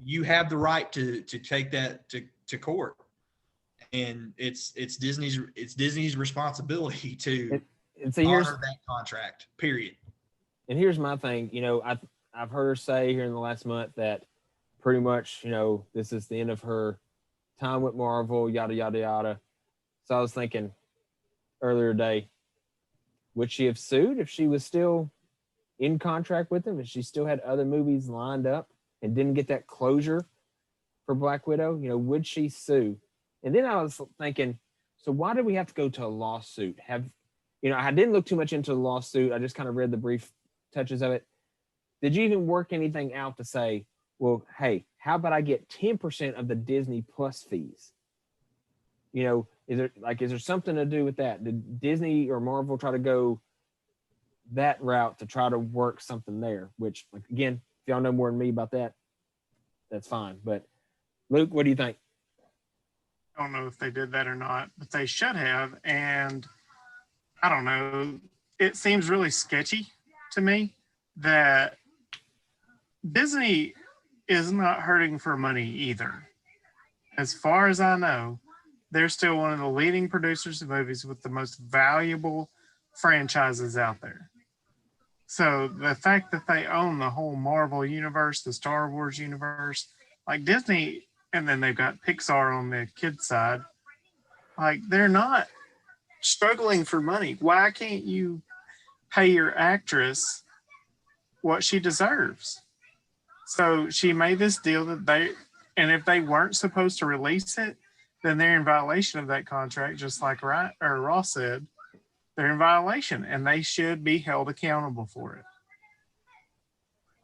You have the right to take that to court, and it's Disney's responsibility to honor that contract, period. And here's my thing. I've heard her say here in the last month that pretty much, this is the end of her time with Marvel, yada, yada, yada. So I was thinking earlier today, would she have sued if she was still in contract with them, if she still had other movies lined up and didn't get that closure for Black Widow? Would she sue? And then I was thinking, so why did we have to go to a lawsuit? I didn't look too much into the lawsuit. I just kind of read the brief touches of it. Did you even work anything out to say, well, hey, how about I get 10% of the Disney Plus fees? Is there something to do with that? Did Disney or Marvel try to go that route to try to work something there? Which, again, if y'all know more than me about that, that's fine. But Luke, what do you think? I don't know if they did that or not, but they should have. And I don't know. It seems really sketchy to me that Disney is not hurting for money either. As far as I know, they're still one of the leading producers of movies with the most valuable franchises out there. So the fact that they own the whole Marvel universe, the Star Wars universe, like Disney, and then they've got Pixar on the kids side, like they're not struggling for money. Why can't you pay your actress what she deserves? So she made this deal and if they weren't supposed to release it, then they're in violation of that contract, just like Ross said. They're in violation, and they should be held accountable for it.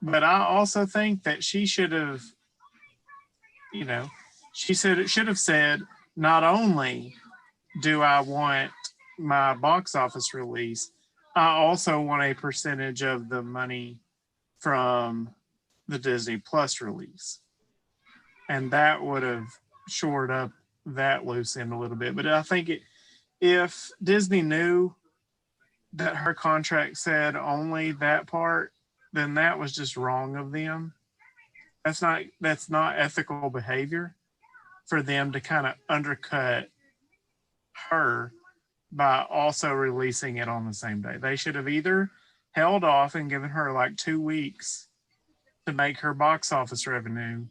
But I also think that she should have, should have said, not only do I want my box office release, I also want a percentage of the money from the Disney Plus release. And that would have shored up that loose end a little bit. But I think if Disney knew that her contract said only that part, then that was just wrong of them. That's not ethical behavior for them to kind of undercut her by also releasing it on the same day. They should have either held off and given her like 2 weeks to make her box office revenue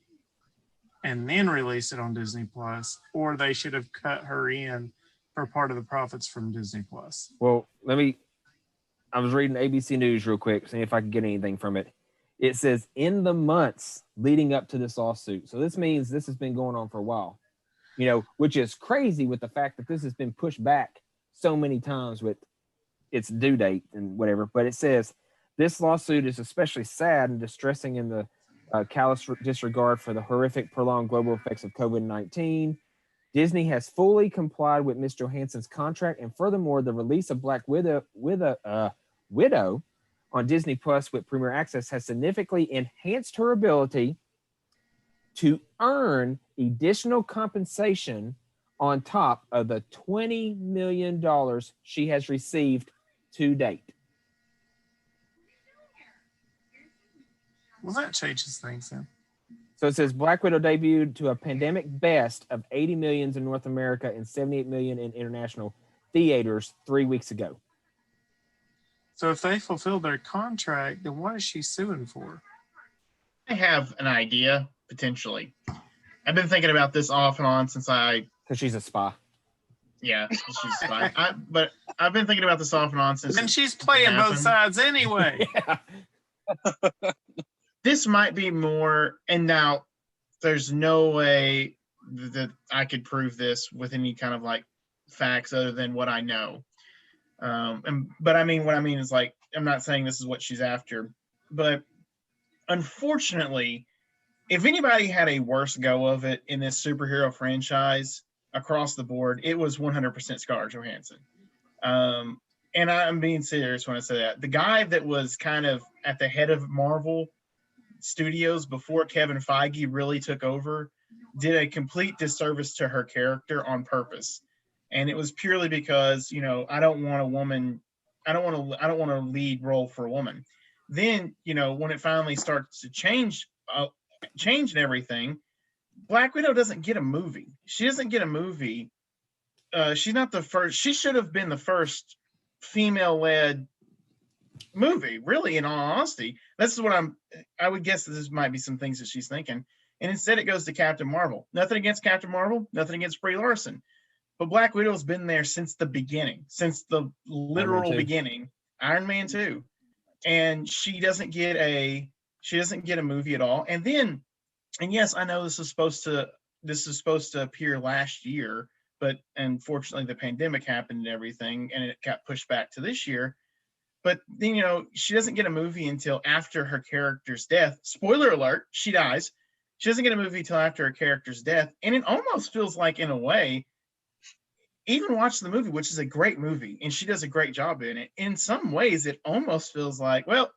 and then release it on Disney Plus, or they should have cut her in for part of the profits from Disney Plus. Well, I was reading ABC News real quick, seeing if I could get anything from it. It says in the months leading up to this lawsuit. So this means this has been going on for a while, which is crazy with the fact that this has been pushed back so many times with its due date and whatever. But it says this lawsuit is especially sad and distressing in the callous disregard for the horrific prolonged global effects of COVID-19. Disney has fully complied with Ms. Johansson's contract, and furthermore, the release of Black Widow on Disney Plus with Premier Access has significantly enhanced her ability to earn additional compensation on top of the $20 million she has received to date. Well, that changes things then. So it says Black Widow debuted to a pandemic best of 80 million in North America and 78 million in international theaters 3 weeks ago. So if they fulfill their contract, then what is she suing for? I have an idea, potentially. I've been thinking about this off and on since Because she's a spy. Yeah, she's fine. But I've been thinking about this off and on since. And she's playing both sides anyway. Yeah. This might be more, and now there's no way that I could prove this with any kind of like facts other than what I know. But I mean, what I mean is like, I'm not saying this is what she's after, but unfortunately, if anybody had a worse go of it in this superhero franchise across the board, it was 100% Scarlett Johansson. And I'm being serious when I say that. The guy that was kind of at the head of Marvel Studios before Kevin Feige really took over did a complete disservice to her character on purpose. And it was purely because, you know, I don't want a lead role for a woman. Then, you know, when it finally starts to change and everything, Black Widow doesn't get a movie. She doesn't get a movie. She's not the first. She should have been the first female-led movie, really, in all honesty. This is what I would guess that this might be some things that she's thinking. And instead it goes to Captain Marvel. Nothing against Captain Marvel, nothing against Brie Larson. But Black Widow's been there since the beginning, since the literal beginning. Iron Man 2. And she doesn't get a movie at all. And yes, I know this is supposed to appear last year, but unfortunately the pandemic happened and everything, and it got pushed back to this year. But then, you know, she doesn't get a movie until after her character's death. Spoiler alert, she dies. She doesn't get a movie until after her character's death. And it almost feels like, in a way, even watching the movie, which is a great movie, and she does a great job in it, in some ways, it almost feels like, well,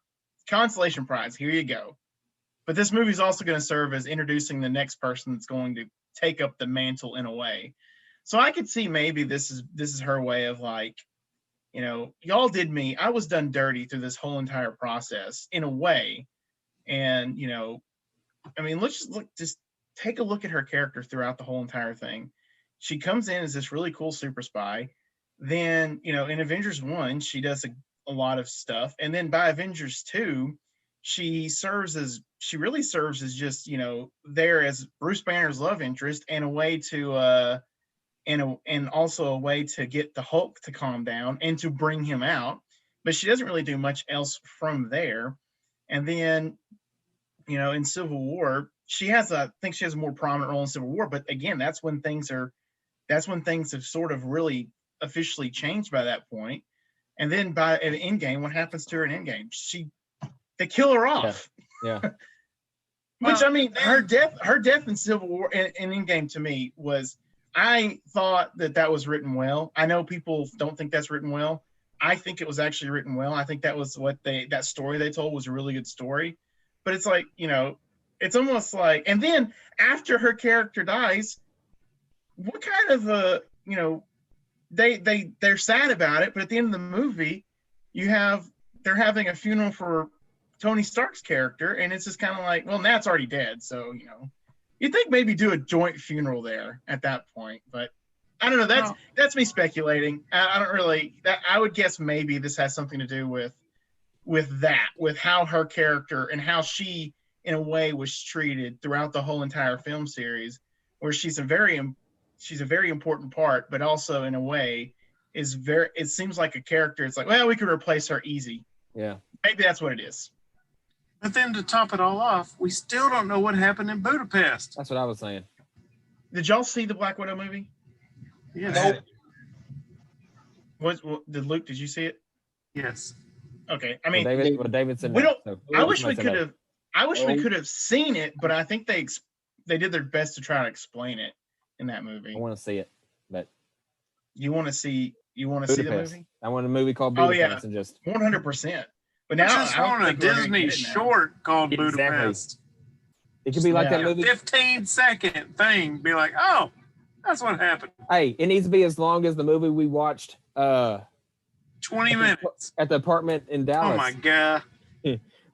consolation prize, here you go. But this movie is also going to serve as introducing the next person that's going to take up the mantle in a way. So I could see maybe this is her way of like, you know, y'all did me. I was done dirty through this whole entire process in a way. And, you know, I mean, just take a look at her character throughout the whole entire thing. She comes in as this really cool super spy. Then, you know, in Avengers 1, she does a lot of stuff. And then by Avengers 2, she really serves as just, you know, there as Bruce Banner's love interest and a way to and also a way to get the Hulk to calm down and to bring him out. But she doesn't really do much else from there. And then, you know, in Civil War, I think she has a more prominent role in Civil War. But again, that's when things have sort of really officially changed by that point. And then by an Endgame, what happens to her in Endgame? They kill her off. Yeah. Which, I mean, her death in Civil War and Endgame to me was, I thought that was written well. I know people don't think that's written well. I think it was actually written well. I think that was that story they told was a really good story. But it's like, you know, it's almost like, and then after her character dies, what kind of you know, they're sad about it, but at the end of the movie, they're having a funeral for Tony Stark's character, and it's just kind of like, well, Nat's already dead, so, you know, you'd think maybe do a joint funeral there at that point, but I don't know. That's me speculating. I don't really. I would guess maybe this has something to do with how her character and how she, in a way, was treated throughout the whole entire film series, where she's a very important part, but also in a way it seems like a character. It's like, well, we could replace her easy. Yeah. Maybe that's what it is. But then to top it all off, we still don't know what happened in Budapest. That's what I was saying. Did y'all see the Black Widow movie? Yes. Nope. Luke, did you see it? Yes. Okay. I mean, David said we don't. So I wish we could have. I wish we could have seen it, but I think they did their best to try to explain it in that movie. I want to see it, but you want to see the movie? I want a movie called Budapest. Oh yeah, and just 100%. But I now just want a Disney short called Exactly. Budapest. It could be like that movie. 15-second thing. Be like, oh, that's what happened. Hey, it needs to be as long as the movie we watched 20 minutes. at the apartment in Dallas. Oh my God.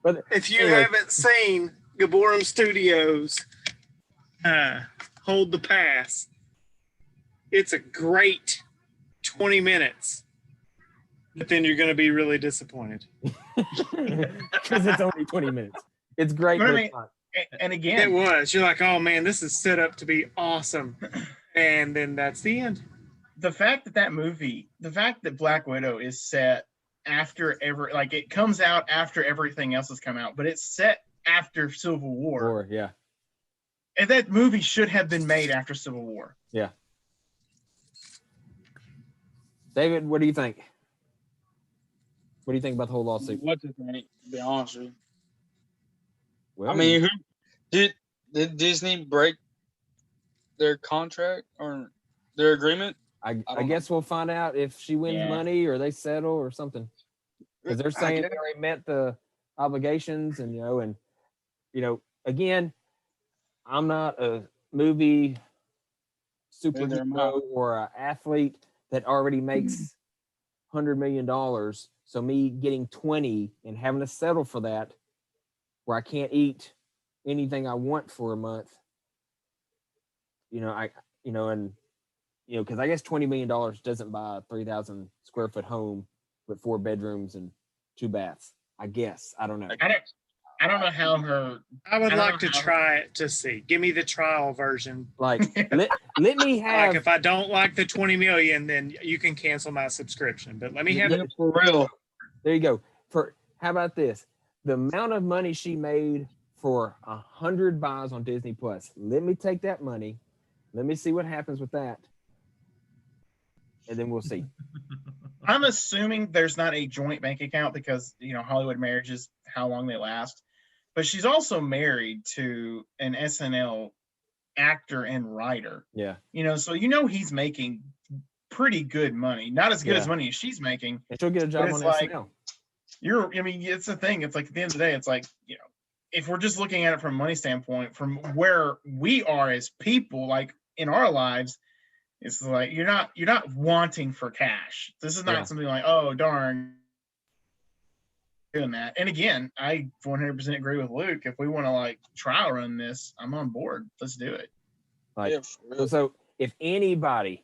But if you anyway. haven't seen Gaborum Studios Hold the Pass, it's a great 20 minutes. But then you're going to be really disappointed. Because it's only 20 minutes. It's great. But I mean, and again, it was. You're like, oh man, this is set up to be awesome. And then that's the end. the fact that Black Widow is set after it comes out after everything else has come out, but it's set after Civil War. Or yeah. And that movie should have been made after Civil War. Yeah. David, what do you think? What do you think about the whole lawsuit? What to think? To be honest with you. Well, I mean, did Disney break their contract or their agreement? I don't guess we'll find out if she wins money or they settle or something. Because they're saying they already met the obligations, and again, I'm not a movie superhero or an athlete that already makes $100 million. So me getting 20 and having to settle for that, where I can't eat anything I want for a month, because I guess $20 million doesn't buy a 3,000 square foot home with 4 bedrooms and 2 baths. I guess. I don't know. I don't know how her. I would like to try it to see. Give me the trial version. Like, let me have. Like, if I don't like the 20 million, then you can cancel my subscription. But let me have it for real. There you go. How about this? The amount of money she made for 100 buys on Disney Plus. Let me take that money. Let me see what happens with that, and then we'll see. I'm assuming there's not a joint bank account because Hollywood marriages, how long they last. But she's also married to an SNL actor and writer. Yeah. So he's making pretty good money. Not as good as money as she's making. And she'll get a job on SNL. It's the thing. It's like at the end of the day, it's like, if we're just looking at it from a money standpoint, from where we are as people, like in our lives, it's like you're not wanting for cash. This is not something like, oh darn, doing that. And again, I 100% agree with Luke. If we want to like trial run this, I'm on board. Let's do it. So if anybody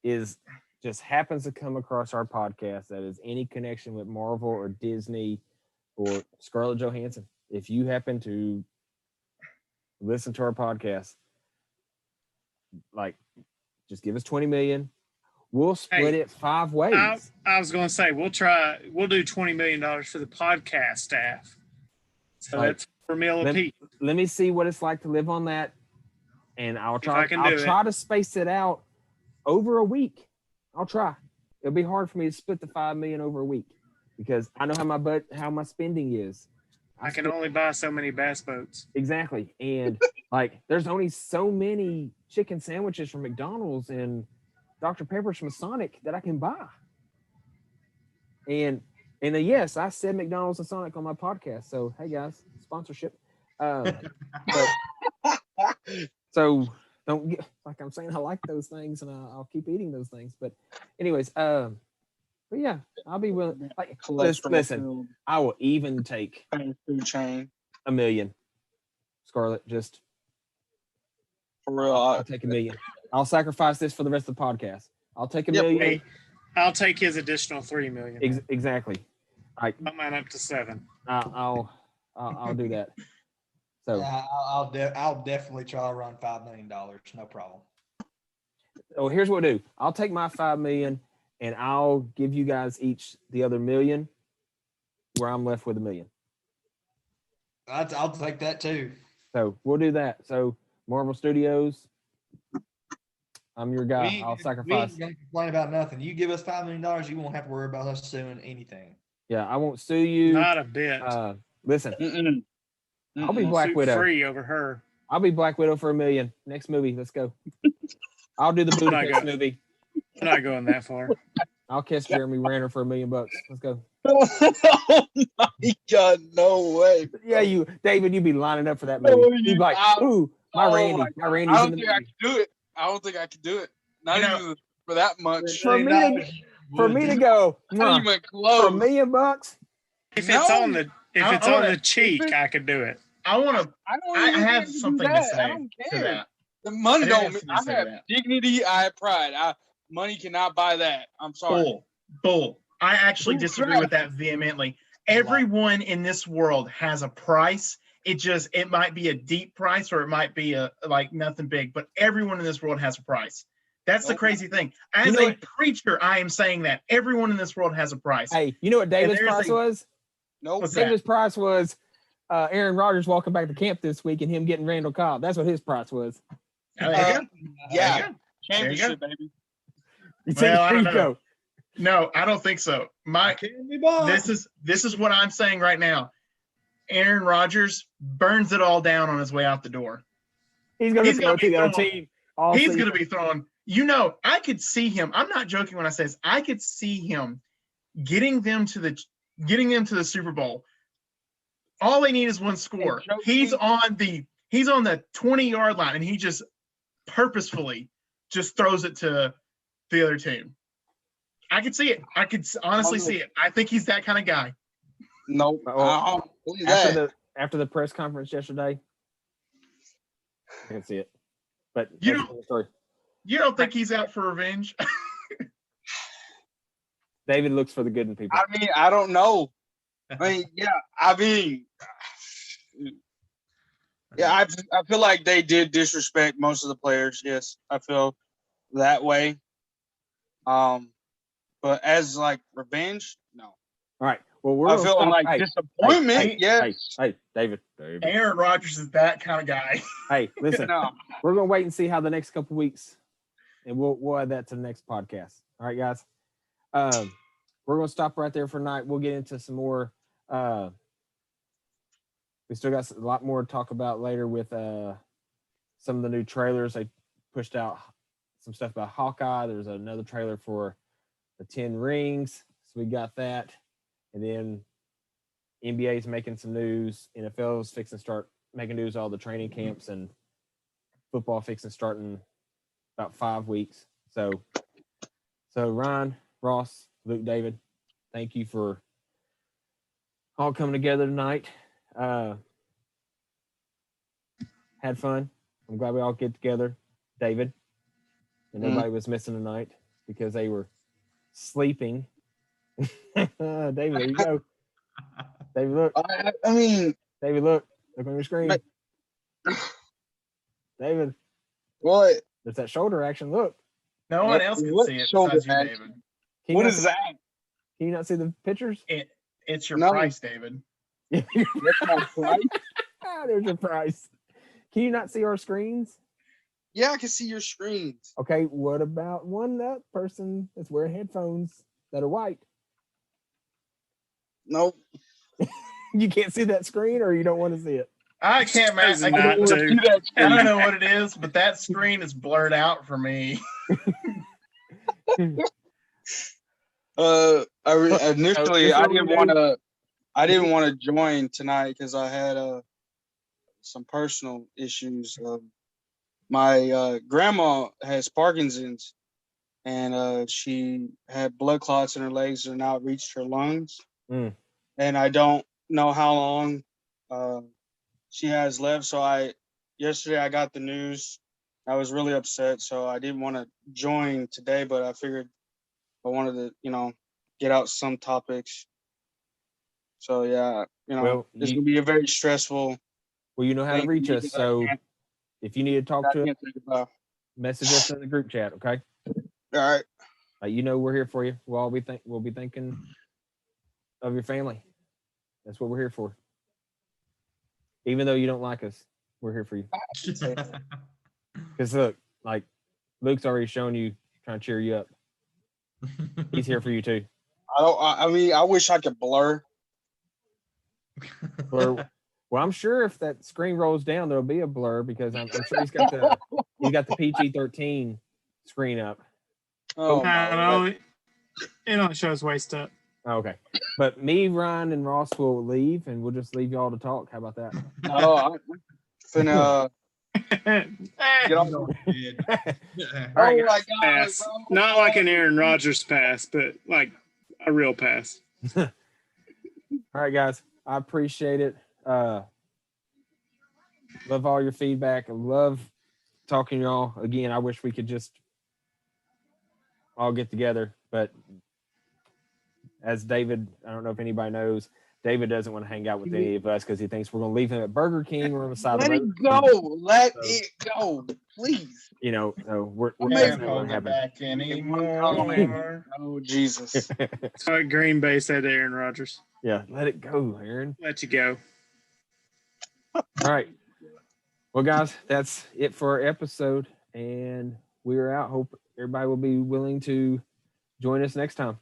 just happens to come across our podcast that is any connection with Marvel or Disney or Scarlett Johansson, if you happen to listen to our podcast, like, just give us 20 million. We'll split it 5 ways. I was going to say, we'll do $20 million for the podcast staff. So that's per meal a piece. Let me see what it's like to live on that. And I'll try to space it out over a week. I'll try. It'll be hard for me to split the 5 million over a week because I know how my spending is. I can only buy so many bass boats. Exactly. And there's only so many chicken sandwiches from McDonald's and Dr. Pepper's from Sonic that I can buy. And yes, I said McDonald's and Sonic on my podcast. So, hey guys, sponsorship. So don't get, like I'm saying, I like those things and I'll keep eating those things. But anyways, but yeah, I'll be willing. Like, listen, I will even take food chain $1 million. Scarlett, just for real. I'll take $1 million. I'll sacrifice this for the rest of the podcast. I'll take $1 million. Hey, I'll take his additional $3 million. Exactly. Bump mine up to 7. I'll do that. So yeah, I'll definitely try to run $5 million. No problem. Oh, here's what we'll do. I'll take my $5 million and I'll give you guys each the other $1 million, where I'm left with $1 million. I'll take that too. So we'll do that. So Marvel Studios, I'm your guy. I'll sacrifice. We ain't gonna complain about nothing. You give us $5 million, you won't have to worry about us suing anything. Yeah, I won't sue you. Not a bit. Listen, I'll be Black Widow. Free over her. I'll be Black Widow for $1 million. Next movie, let's go. I'll do the Budapest movie. I'm not going that far. I'll catch Jeremy Renner for $1 million. Let's go. Oh my God, no way. Yeah, David, you'd be lining up for that movie. You'd be like, ooh, my Randy's in the movie. I can do it. I don't think I can do it. Not even for that much. For me to go, not even close. For $1 million. If it's on the cheek, I could do it. I have something to say. I don't care. The money don't. I have dignity. I have pride. Money cannot buy that. I'm sorry. Bull. I actually disagree with that vehemently. Everyone in this world has a price. It might be a deep price or it might be a like nothing big, but everyone in this world has a price. That's the crazy thing. As a preacher, I am saying that everyone in this world has a price. Hey, you know what David's price was? Nope. What's that? David's price was Aaron Rodgers walking back to camp this week and him getting Randall Cobb. That's what his price was. Oh, there you go. Yeah, There you go. championship, baby. Well, I There don't you know. go. No, I don't think so. This is what I'm saying right now. Aaron Rodgers burns it all down on his way out the door. He's going to throw gonna it to be the other throwing- team. He's going to be throwing. I could see him. I'm not joking when I say this. I could see him getting them to the Super Bowl. All they need is one score. He's on the 20-yard line, and he just purposefully just throws it to the other team. I could see it. I could honestly see it. I think he's that kind of guy. Nope. Well, I don't believe that. After the press conference yesterday, I can see it. But You that's don't- another story. You don't think he's out for revenge? David looks for the good in people. I mean, I don't know. I mean, yeah. I mean, yeah. I feel like they did disrespect most of the players. Yes, I feel that way. But as like revenge, no. All right. Well, I feel like disappointment. Yes. Hey, David. Aaron Rodgers is that kind of guy. Hey, listen. No. We're gonna wait and see how the next couple weeks, and we'll add that to the next podcast. All right, guys. We're gonna stop right there for tonight. We'll get into some more. We still got a lot more to talk about later with some of the new trailers. They pushed out some stuff about Hawkeye. There's another trailer for the 10 Rings, so we got that, and then NBA is making some news. NFL is fixing to start making news. All the training camps and football fixing starting about 5 weeks. So Ryan, Ross, Luke, David, thank you for all coming together tonight. Had fun. I'm glad we all get together. David, and nobody was missing tonight because they were sleeping. David, there you go. David, look. I mean, David, look. Look on your screen. David. what? There's that shoulder action. Look. No one else can What see it shoulder besides you, action? David. Can you What not is see- that? Can you not see the pictures? It's your No. price, David. That's my price? There's your price. Can you not see our screens? Yeah, I can see your screens. Okay, what about that person that's wearing headphones that are white? Nope. You can't see that screen, or you don't want to see it? I can't Doesn't imagine. I matter. don't See that I don't screen. know what it is, but that screen is blurred out for me. Initially, I didn't want to join tonight because I had some personal issues. My grandma has Parkinson's, and she had blood clots in her legs and now it reached her lungs. Mm. And I don't know how long she has left. So yesterday I got the news. I was really upset, so I didn't want to join today, but I figured I wanted to, get out some topics. So yeah, Well, it's gonna be a very stressful. Well, you know how to thing reach for me us. 'cause So if you need to talk I to us, can't think about. message us in the group chat. Okay. All right. We're here for you. We'll be thinking of your family. That's what we're here for. Even though you don't like us, we're here for you. Because look, like Luke's already shown you, trying to cheer you up. He's here for you too. I mean, I wish I could blur. Blur. Well, I'm sure if that screen rolls down, there'll be a blur because I'm sure he's got the PG-13 screen up. Oh, my No, Lord. it only shows waist up. Oh, okay. But me, Ryan, and Ross will leave, and we'll just leave y'all to talk. How about that? Oh, I'm finna get on. All Oh right, my God! Pass. bro. Not like an Aaron Rodgers pass, but like a real pass. All right, guys. I appreciate it. Love all your feedback. I love talking to y'all. Again, I wish we could just all get together. But as David, I don't know if anybody knows, David doesn't want to hang out with any of us because he thinks we're going to leave him at Burger King or on the side of Let the it road. go. Let So- it go, please. You know, so we're I'm that's not not going to happen. back anymore. Oh Jesus. That's what Green Bay said to Aaron Rodgers. Yeah, let it go, Aaron. Let you go. All right. Well, guys, that's it for our episode, and we're out. Hope everybody will be willing to join us next time.